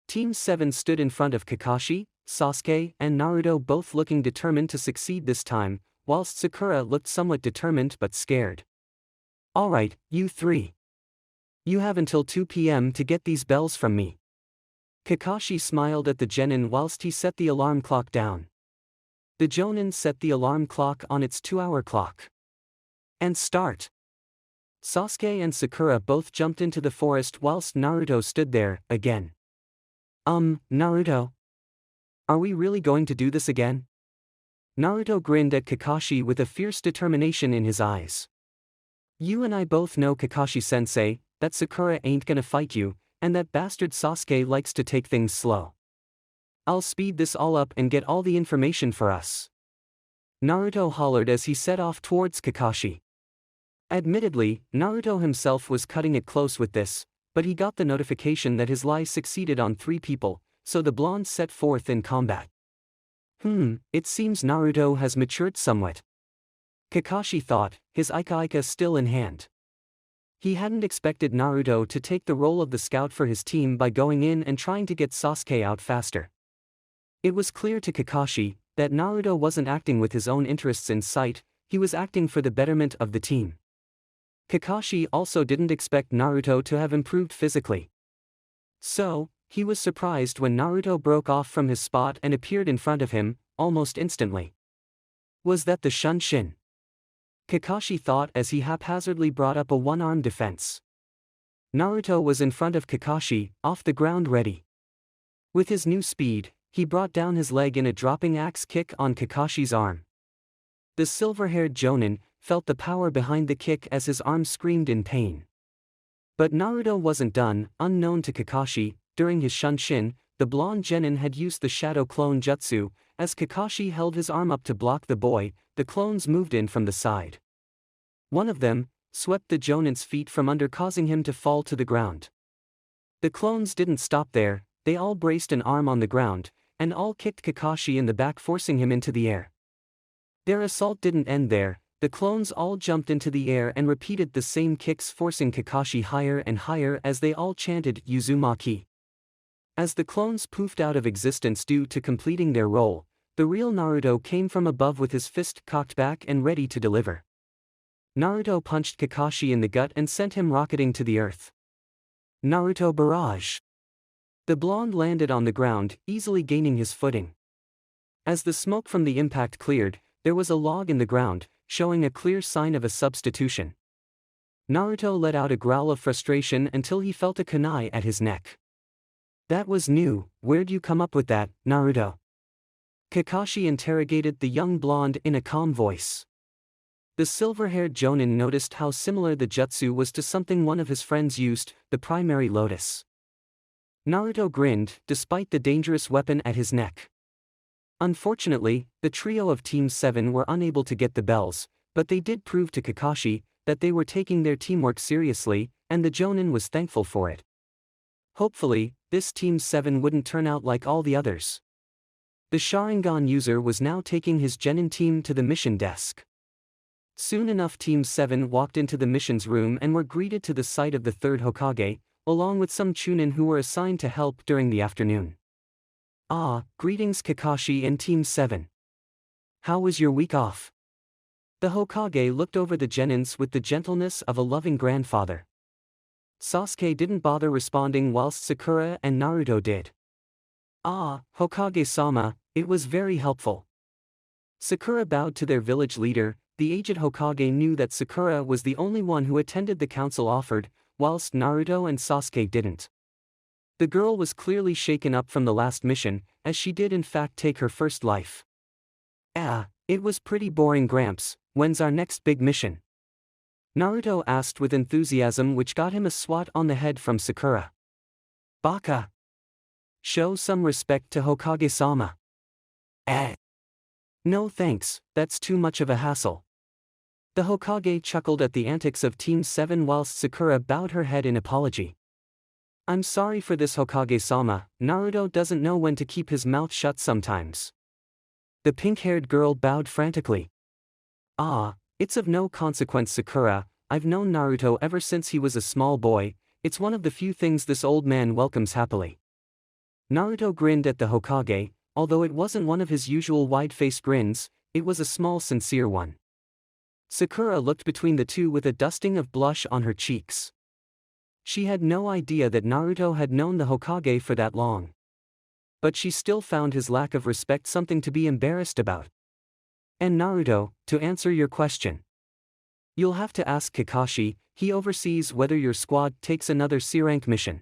A: Team 7 stood in front of Kakashi, Sasuke, and Naruto, both looking determined to succeed this time, whilst Sakura looked somewhat determined but scared. Alright, you three. You have until 2 p.m. to get these bells from me. Kakashi smiled at the Genin whilst he set the alarm clock down. The Jonin set the alarm clock on its 2-hour clock. And start. Sasuke and Sakura both jumped into the forest whilst Naruto stood there, again. Naruto? Are we really going to do this again? Naruto grinned at Kakashi with a fierce determination in his eyes. You and I both know, Kakashi-sensei, that Sakura ain't gonna fight you, and that bastard Sasuke likes to take things slow. I'll speed this all up and get all the information for us. Naruto hollered as he set off towards Kakashi. Admittedly, Naruto himself was cutting it close with this, but he got the notification that his lie succeeded on 3 people, so the blonde set forth in combat. It seems Naruto has matured somewhat. Kakashi thought, his Ika still in hand. He hadn't expected Naruto to take the role of the scout for his team by going in and trying to get Sasuke out faster. It was clear to Kakashi that Naruto wasn't acting with his own interests in sight, he was acting for the betterment of the team. Kakashi also didn't expect Naruto to have improved physically. So, he was surprised when Naruto broke off from his spot and appeared in front of him, almost instantly. Was that the Shunshin? Kakashi thought as he haphazardly brought up a one-arm defense. Naruto was in front of Kakashi, off the ground ready. With his new speed, he brought down his leg in a dropping axe kick on Kakashi's arm. The silver-haired Jonin felt the power behind the kick as his arm screamed in pain. But Naruto wasn't done. Unknown to Kakashi, during his Shunshin, the blonde genin had used the shadow clone jutsu. As Kakashi held his arm up to block the boy, the clones moved in from the side. One of them swept the Jonin's feet from under, causing him to fall to the ground. The clones didn't stop there, they all braced an arm on the ground, and all kicked Kakashi in the back, forcing him into the air. Their assault didn't end there, the clones all jumped into the air and repeated the same kicks, forcing Kakashi higher and higher as they all chanted Uzumaki. As the clones poofed out of existence due to completing their role, the real Naruto came from above with his fist cocked back and ready to deliver. Naruto punched Kakashi in the gut and sent him rocketing to the earth. Naruto Barrage. The blonde landed on the ground, easily gaining his footing. As the smoke from the impact cleared, there was a log in the ground, showing a clear sign of a substitution. Naruto let out a growl of frustration until he felt a kunai at his neck. That was new. Where'd you come up with that, Naruto? Kakashi interrogated the young blonde in a calm voice. The silver-haired Jonin noticed how similar the jutsu was to something one of his friends used, the primary lotus. Naruto grinned, despite the dangerous weapon at his neck. Unfortunately, the trio of Team 7 were unable to get the bells, but they did prove to Kakashi that they were taking their teamwork seriously, and the Jonin was thankful for it. Hopefully, this Team 7 wouldn't turn out like all the others. The Sharingan user was now taking his genin team to the mission desk. Soon enough, Team 7 walked into the missions room and were greeted to the sight of the third Hokage, along with some Chunin who were assigned to help during the afternoon. Ah, greetings Kakashi and Team 7. How was your week off? The Hokage looked over the genins with the gentleness of a loving grandfather. Sasuke didn't bother responding whilst Sakura and Naruto did. Ah, Hokage-sama, it was very helpful. Sakura bowed to their village leader. The aged Hokage knew that Sakura was the only one who attended the council offered, whilst Naruto and Sasuke didn't. The girl was clearly shaken up from the last mission, as she did in fact take her first life. Ah, it was pretty boring, Gramps. When's our next big mission? Naruto asked with enthusiasm, which got him a swat on the head from Sakura. Baka! Show some respect to Hokage-sama. No thanks, that's too much of a hassle. The Hokage chuckled at the antics of Team 7 whilst Sakura bowed her head in apology. I'm sorry for this, Hokage-sama. Naruto doesn't know when to keep his mouth shut sometimes. The pink-haired girl bowed frantically. Ah, it's of no consequence, Sakura. I've known Naruto ever since he was a small boy. It's one of the few things this old man welcomes happily. Naruto grinned at the Hokage. Although it wasn't one of his usual wide-faced grins, it was a small, sincere one. Sakura looked between the two with a dusting of blush on her cheeks. She had no idea that Naruto had known the Hokage for that long. But she still found his lack of respect something to be embarrassed about. And Naruto, to answer your question, you'll have to ask Kakashi. He oversees whether your squad takes another C-rank mission.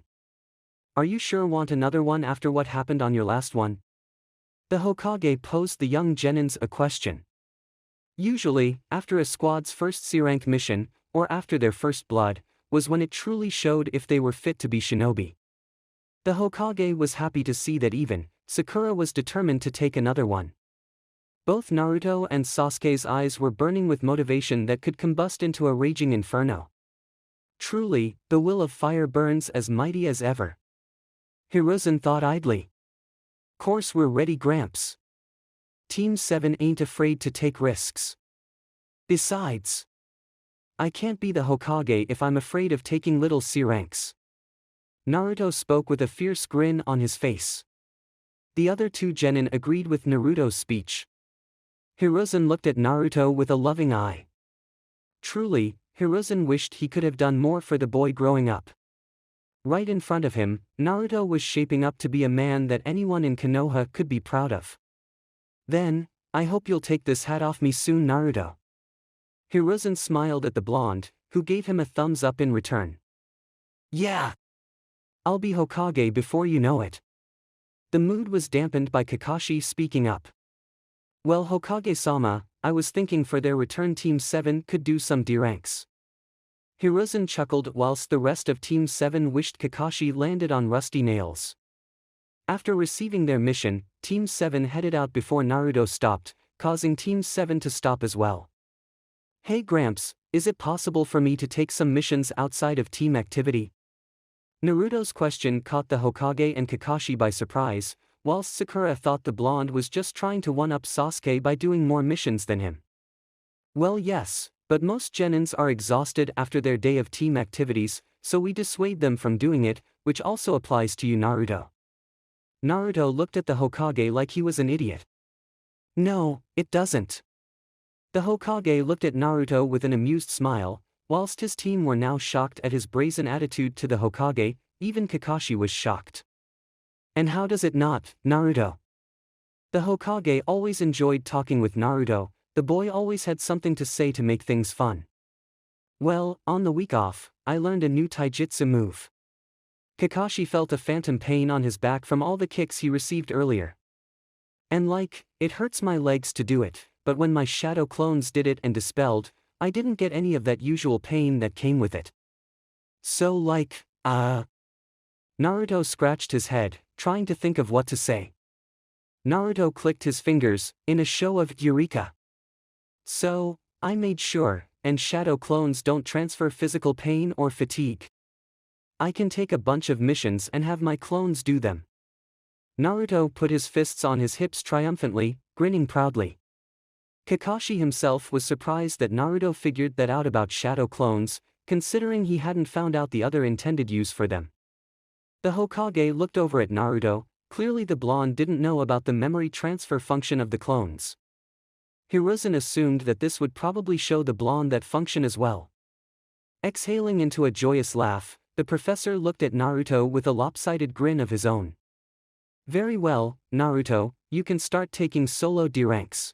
A: Are you sure want another one after what happened on your last one? The Hokage posed the young genins a question. Usually, after a squad's first C-rank mission, or after their first blood, was when it truly showed if they were fit to be shinobi. The Hokage was happy to see that even Sakura was determined to take another one. Both Naruto and Sasuke's eyes were burning with motivation that could combust into a raging inferno. Truly, the will of fire burns as mighty as ever. Hiruzen thought idly. Course we're ready, Gramps. Team 7 ain't afraid to take risks. Besides, I can't be the Hokage if I'm afraid of taking little C ranks. Naruto spoke with a fierce grin on his face. The other two genin agreed with Naruto's speech. Hiruzen looked at Naruto with a loving eye. Truly, Hiruzen wished he could have done more for the boy growing up. Right in front of him, Naruto was shaping up to be a man that anyone in Konoha could be proud of. Then, I hope you'll take this hat off me soon, Naruto. Hiruzen smiled at the blonde, who gave him a thumbs up in return. Yeah! I'll be Hokage before you know it. The mood was dampened by Kakashi speaking up. Well, Hokage-sama, I was thinking for their return Team 7 could do some D-ranks. Hiruzen chuckled whilst the rest of Team 7 wished Kakashi landed on rusty nails. After receiving their mission, Team 7 headed out before Naruto stopped, causing Team 7 to stop as well. Hey Gramps, is it possible for me to take some missions outside of team activity? Naruto's question caught the Hokage and Kakashi by surprise, whilst Sakura thought the blonde was just trying to one-up Sasuke by doing more missions than him. Well yes, but most genins are exhausted after their day of team activities, so we dissuade them from doing it, which also applies to you, Naruto. Naruto looked at the Hokage like he was an idiot. No, it doesn't. The Hokage looked at Naruto with an amused smile, whilst his team were now shocked at his brazen attitude to the Hokage. Even Kakashi was shocked. And how does it not, Naruto? The Hokage always enjoyed talking with Naruto, the boy always had something to say to make things fun. Well, on the week off, I learned a new taijutsu move. Kakashi felt a phantom pain on his back from all the kicks he received earlier. And it hurts my legs to do it, but when my shadow clones did it and dispelled, I didn't get any of that usual pain that came with it. So Naruto scratched his head, trying to think of what to say. Naruto clicked his fingers, in a show of eureka. So, I made sure, and shadow clones don't transfer physical pain or fatigue. I can take a bunch of missions and have my clones do them. Naruto put his fists on his hips triumphantly, grinning proudly. Kakashi himself was surprised that Naruto figured that out about shadow clones, considering he hadn't found out the other intended use for them. The Hokage looked over at Naruto, clearly the blonde didn't know about the memory transfer function of the clones. Hiruzen assumed that this would probably show the blonde that function as well. Exhaling into a joyous laugh, the professor looked at Naruto with a lopsided grin of his own. Very well, Naruto, you can start taking solo D-ranks.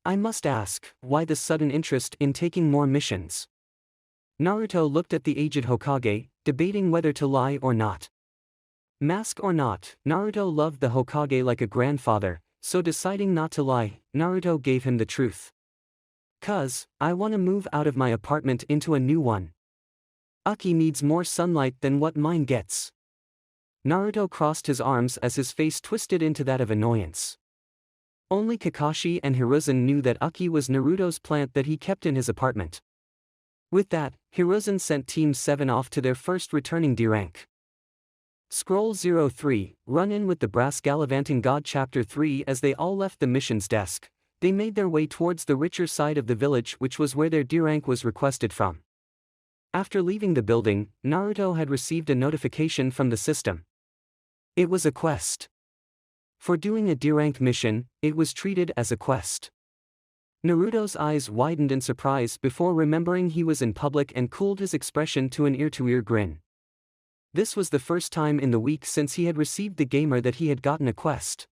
A: I must ask, why the sudden interest in taking more missions? Naruto looked at the aged Hokage, debating whether to lie or not. Mask or not, Naruto loved the Hokage like a grandfather, so deciding not to lie, Naruto gave him the truth. "'Cause, I wanna move out of my apartment into a new one. Uki needs more sunlight than what mine gets." Naruto crossed his arms as his face twisted into that of annoyance. Only Kakashi and Hiruzen knew that Uki was Naruto's plant that he kept in his apartment. With that, Hiruzen sent Team 7 off to their first returning D-rank. Scroll 03, Run-In with the Brass Gallivanting God Chapter 3. As they all left the missions desk, they made their way towards the richer side of the village, which was where their D-rank was requested from. After leaving the building, Naruto had received a notification from the system. It was a quest. For doing a D-rank mission, it was treated as a quest. Naruto's eyes widened in surprise before remembering he was in public and cooled his expression to an ear-to-ear grin. This was the first time in the week since he had received the gamer that he had gotten a quest.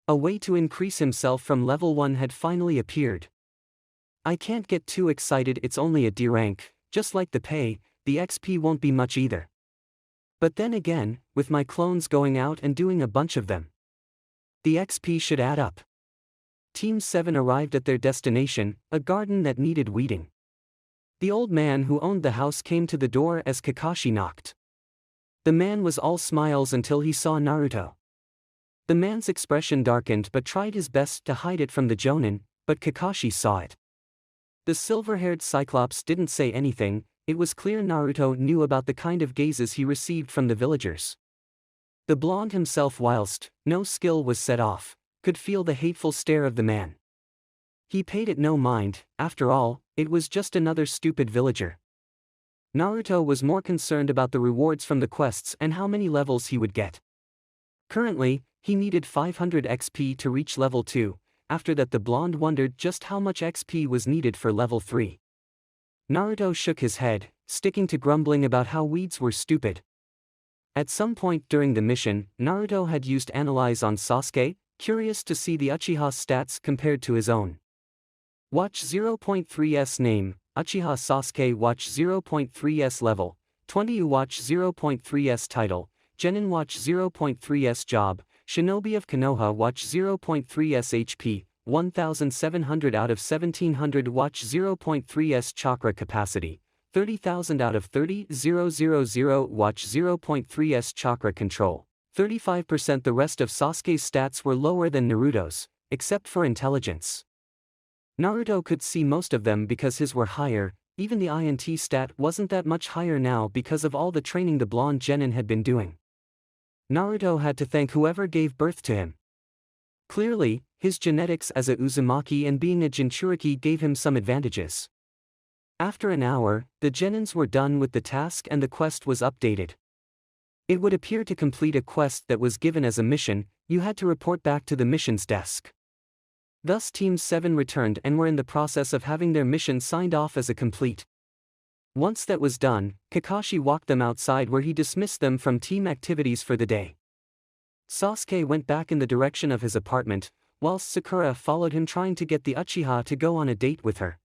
A: A way to increase himself from level 1 had finally appeared. I can't get too excited, it's only a D-rank, just like the pay, the XP won't be much either. But then again, with my clones going out and doing a bunch of them, the XP should add up. Team 7 arrived at their destination, a garden that needed weeding. The old man who owned the house came to the door as Kakashi knocked. The man was all smiles until he saw Naruto. The man's expression darkened but tried his best to hide it from the Jonin, but Kakashi saw it. The silver-haired Cyclops didn't say anything. It was clear Naruto knew about the kind of gazes he received from the villagers. The blonde himself, whilst no skill was set off, could feel the hateful stare of the man. He paid it no mind, after all, it was just another stupid villager. Naruto was more concerned about the rewards from the quests and how many levels he would get. Currently, he needed 500 XP to reach level 2, after that the blonde wondered just how much XP was needed for level 3. Naruto shook his head, sticking to grumbling about how weeds were stupid. At some point during the mission, Naruto had used Analyze on Sasuke, curious to see the Uchiha's stats compared to his own. Watch 0.3s name, Uchiha Sasuke watch 0.3s level, 20 watch 0.3s title, Genin watch 0.3s job, Shinobi of Konoha watch 0.3s HP, 1700 out of 1700 watch 0.3s chakra capacity, 30,000 out of 30,000 watch 0.3s chakra control, 35%. The rest of Sasuke's stats were lower than Naruto's, except for intelligence. Naruto could see most of them because his were higher. Even the INT stat wasn't that much higher now because of all the training the blonde genin had been doing. Naruto had to thank whoever gave birth to him. Clearly, his genetics as a Uzumaki and being a Jinchuriki gave him some advantages. After an hour, the genins were done with the task and the quest was updated. It would appear to complete a quest that was given as a mission, you had to report back to the missions desk. Thus Team 7 returned and were in the process of having their mission signed off as a complete. Once that was done, Kakashi walked them outside where he dismissed them from team activities for the day. Sasuke went back in the direction of his apartment, whilst Sakura followed him trying to get the Uchiha to go on a date with her.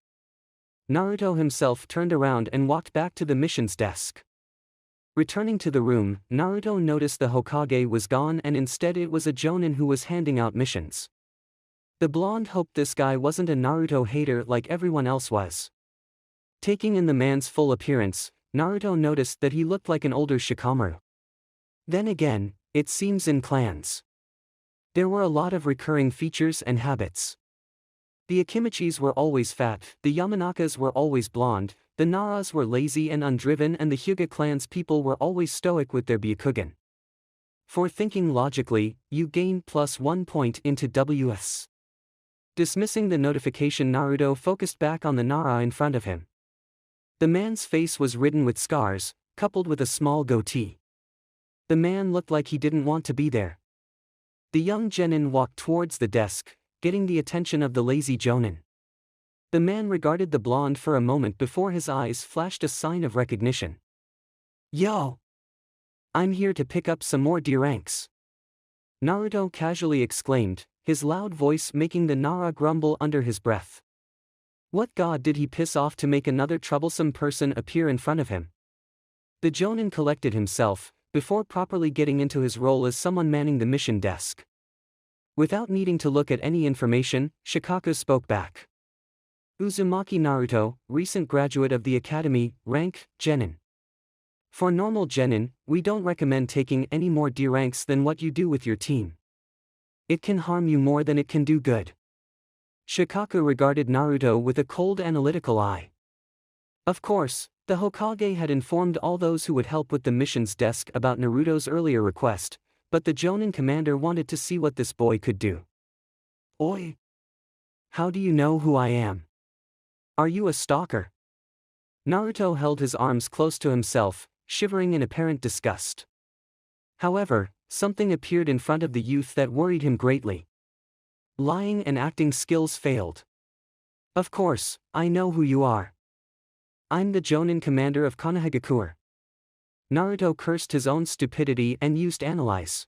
A: Naruto himself turned around and walked back to the missions desk. Returning to the room, Naruto noticed the Hokage was gone and instead it was a Jonin who was handing out missions. The blonde hoped this guy wasn't a Naruto hater like everyone else was. Taking in the man's full appearance, Naruto noticed that he looked like an older Shikamaru. Then again, it seems in clans. There were a lot of recurring features and habits. The Akimichis were always fat, the Yamanakas were always blonde, the Naras were lazy and undriven, and the Hyuga clan's people were always stoic with their Byakugan. For thinking logically, you gain +1 point into WS. Dismissing the notification, Naruto focused back on the Nara in front of him. The man's face was ridden with scars, coupled with a small goatee. The man looked like he didn't want to be there. The young genin walked towards the desk, getting the attention of the lazy jonin. The man regarded the blonde for a moment before his eyes flashed a sign of recognition. "Yo! I'm here to pick up some more D ranks," Naruto casually exclaimed, his loud voice making the Nara grumble under his breath. What god did he piss off to make another troublesome person appear in front of him? The jonin collected himself, before properly getting into his role as someone manning the mission desk. Without needing to look at any information, Shikaku spoke back. Uzumaki Naruto, recent graduate of the academy, rank, genin. For normal genin, we don't recommend taking any more D ranks than what you do with your team. It can harm you more than it can do good. Shikaku regarded Naruto with a cold analytical eye. Of course, the Hokage had informed all those who would help with the missions desk about Naruto's earlier request, but the Jonin commander wanted to see what this boy could do. Oi! How do you know who I am? Are you a stalker? Naruto held his arms close to himself, shivering in apparent disgust. However, something appeared in front of the youth that worried him greatly. Lying and acting skills failed. Of course, I know who you are. I'm the Jonin commander of Konohagakure. Naruto cursed his own stupidity and used Analyze.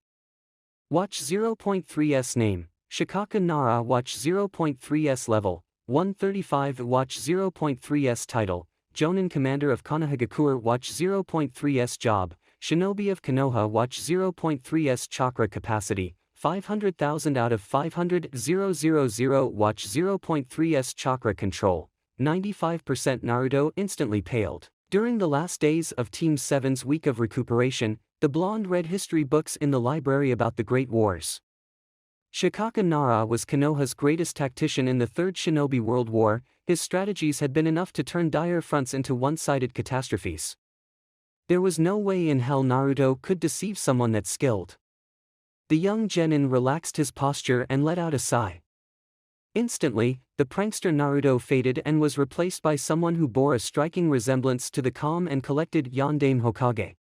A: Watch 0.3s name, Shikaku Nara watch 0.3s level, 135 watch 0.3s title, Jonin commander of Konohagakure watch 0.3s job, Shinobi of Konoha watch 0.3s chakra capacity, 500,000 out of 500,000 watch 0.3s chakra control, 95%. Naruto instantly paled. During the last days of Team 7's week of recuperation, the blonde read history books in the library about the Great Wars. Shikaku Nara was Konoha's greatest tactician in the Third Shinobi World War. His strategies had been enough to turn dire fronts into one-sided catastrophes. There was no way in hell Naruto could deceive someone that skilled. The young genin relaxed his posture and let out a sigh. Instantly, the prankster Naruto faded and was replaced by someone who bore a striking resemblance to the calm and collected Yondaime Hokage.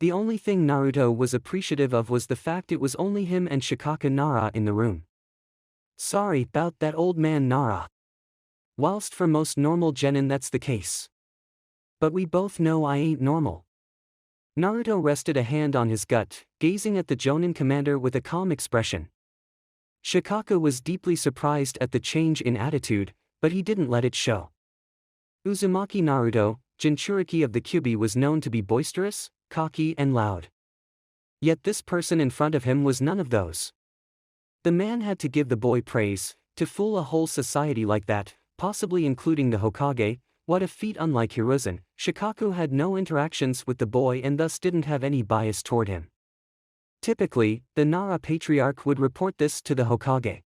A: The only thing Naruto was appreciative of was the fact it was only him and Shikaka Nara in the room. Sorry about that old man Nara. Whilst for most normal genin that's the case. But we both know I ain't normal. Naruto rested a hand on his gut, gazing at the Jonin commander with a calm expression. Shikaka was deeply surprised at the change in attitude, but he didn't let it show. Uzumaki Naruto, Jinchuriki of the Kyuubi, was known to be boisterous, cocky and loud. Yet this person in front of him was none of those. The man had to give the boy praise. To fool a whole society like that, possibly including the Hokage, what a feat. Unlike Hiruzen, Shikaku had no interactions with the boy and thus didn't have any bias toward him. Typically, the Nara Patriarch would report this to the Hokage.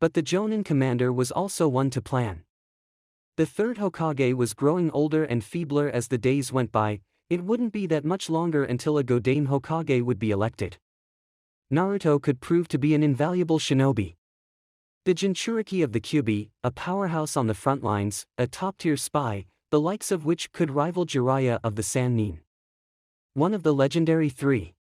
A: But the Jonin commander was also one to plan. The third Hokage was growing older and feebler as the days went by. It wouldn't be that much longer until a Godame Hokage would be elected. Naruto could prove to be an invaluable shinobi. The Jinchuriki of the Kyuubi, a powerhouse on the front lines, a top-tier spy, the likes of which could rival Jiraiya of the Sannin. One of the legendary three.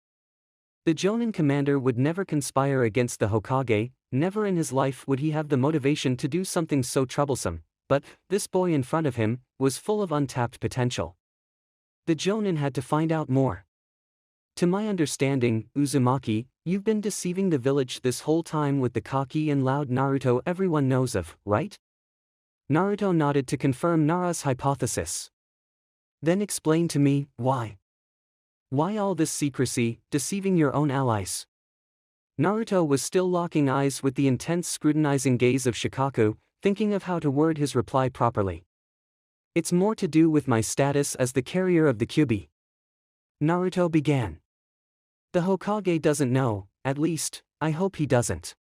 A: The Jonin commander would never conspire against the Hokage, never in his life would he have the motivation to do something so troublesome, but this boy in front of him was full of untapped potential. The Jonin had to find out more. To my understanding, Uzumaki, you've been deceiving the village this whole time with the cocky and loud Naruto everyone knows of, right? Naruto nodded to confirm Nara's hypothesis. Then explain to me, why? Why all this secrecy, deceiving your own allies? Naruto was still locking eyes with the intense scrutinizing gaze of Shikaku, thinking of how to word his reply properly. It's more to do with my status as the carrier of the Kyuubi. Naruto began. The Hokage doesn't know, at least, I hope he doesn't.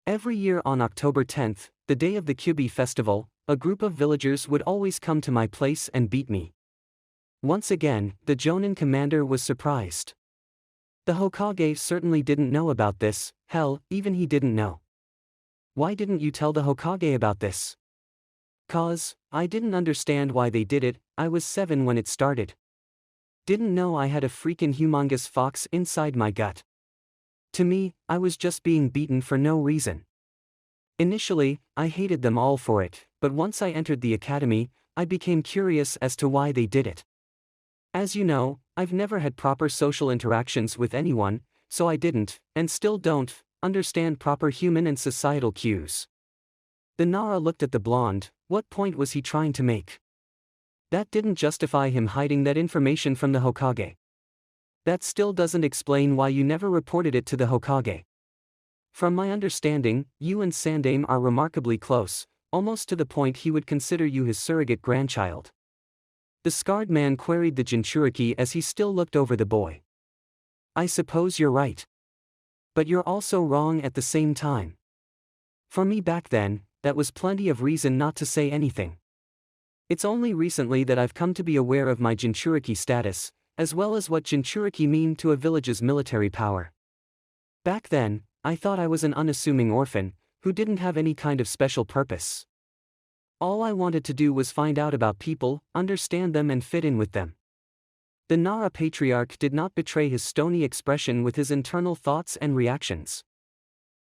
A: Every year on October 10th, the day of the Kyuubi festival, a group of villagers would always come to my place and beat me. Once again, the Jonin commander was surprised. The Hokage certainly didn't know about this, hell, even he didn't know. Why didn't you tell the Hokage about this? 'Cause, I didn't understand why they did it. I was 7 when it started. Didn't know I had a freaking humongous fox inside my gut. To me, I was just being beaten for no reason. Initially, I hated them all for it, but once I entered the academy, I became curious as to why they did it. As you know, I've never had proper social interactions with anyone, so I didn't, and still don't, understand proper human and societal cues. The Nara looked at the blonde. What point was he trying to make? That didn't justify him hiding that information from the Hokage. That still doesn't explain why you never reported it to the Hokage. From my understanding, you and Sandaime are remarkably close, almost to the point he would consider you his surrogate grandchild. The scarred man queried the Jinchuriki as he still looked over the boy. I suppose you're right. But you're also wrong at the same time. For me back then, that was plenty of reason not to say anything. It's only recently that I've come to be aware of my Jinchuriki status, as well as what Jinchuriki mean to a village's military power. Back then, I thought I was an unassuming orphan, who didn't have any kind of special purpose. All I wanted to do was find out about people, understand them and fit in with them. The Nara Patriarch did not betray his stony expression with his internal thoughts and reactions.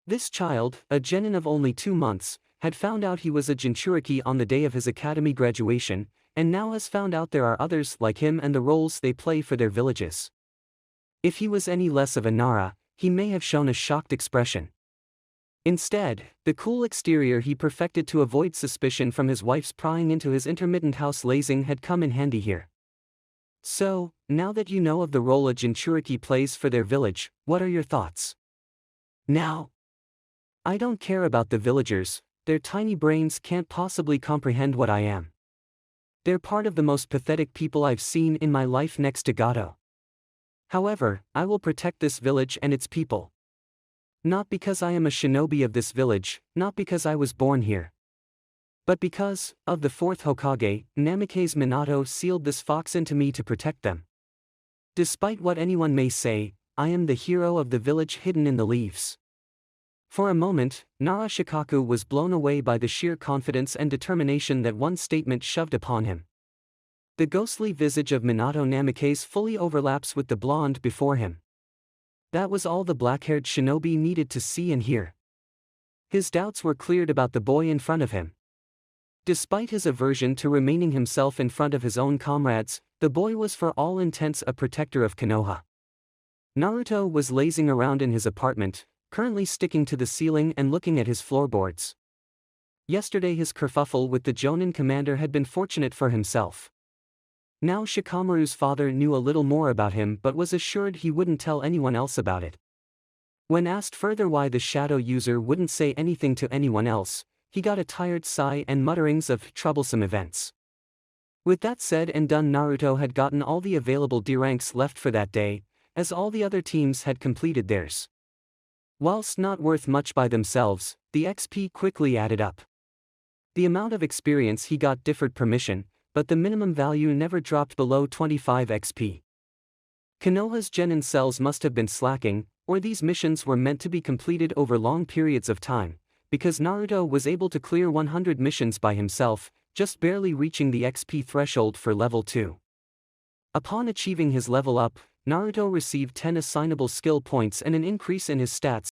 A: This child, a genin of only 2 months, had found out he was a Jinchuriki on the day of his academy graduation, and now has found out there are others like him and the roles they play for their villages. If he was any less of a Nara, he may have shown a shocked expression. Instead, the cool exterior he perfected to avoid suspicion from his wife's prying into his intermittent house lazing had come in handy here. So, now that you know of the role a Jinchuriki plays for their village, what are your thoughts? Now, I don't care about the villagers. Their tiny brains can't possibly comprehend what I am. They're part of the most pathetic people I've seen in my life next to Gato. However, I will protect this village and its people. Not because I am a shinobi of this village, not because I was born here. But because, of the 4th Hokage, Namikaze Minato sealed this fox into me to protect them. Despite what anyone may say, I am the hero of the village hidden in the leaves. For a moment, Nara Shikaku was blown away by the sheer confidence and determination that one statement shoved upon him. The ghostly visage of Minato Namikaze fully overlaps with the blonde before him. That was all the black-haired shinobi needed to see and hear. His doubts were cleared about the boy in front of him. Despite his aversion to remaining himself in front of his own comrades, the boy was for all intents a protector of Konoha. Naruto was lazing around in his apartment, currently sticking to the ceiling and looking at his floorboards. Yesterday his kerfuffle with the Jonin commander had been fortunate for himself. Now Shikamaru's father knew a little more about him but was assured he wouldn't tell anyone else about it. When asked further why the shadow user wouldn't say anything to anyone else, he got a tired sigh and mutterings of troublesome events. With that said and done, Naruto had gotten all the available D ranks left for that day, as all the other teams had completed theirs. Whilst not worth much by themselves, the XP quickly added up. The amount of experience he got differed per mission, but the minimum value never dropped below 25 XP. Konoha's genin cells must have been slacking, or these missions were meant to be completed over long periods of time, because Naruto was able to clear 100 missions by himself, just barely reaching the XP threshold for level 2. Upon achieving his level up, Naruto received 10 assignable skill points and an increase in his stats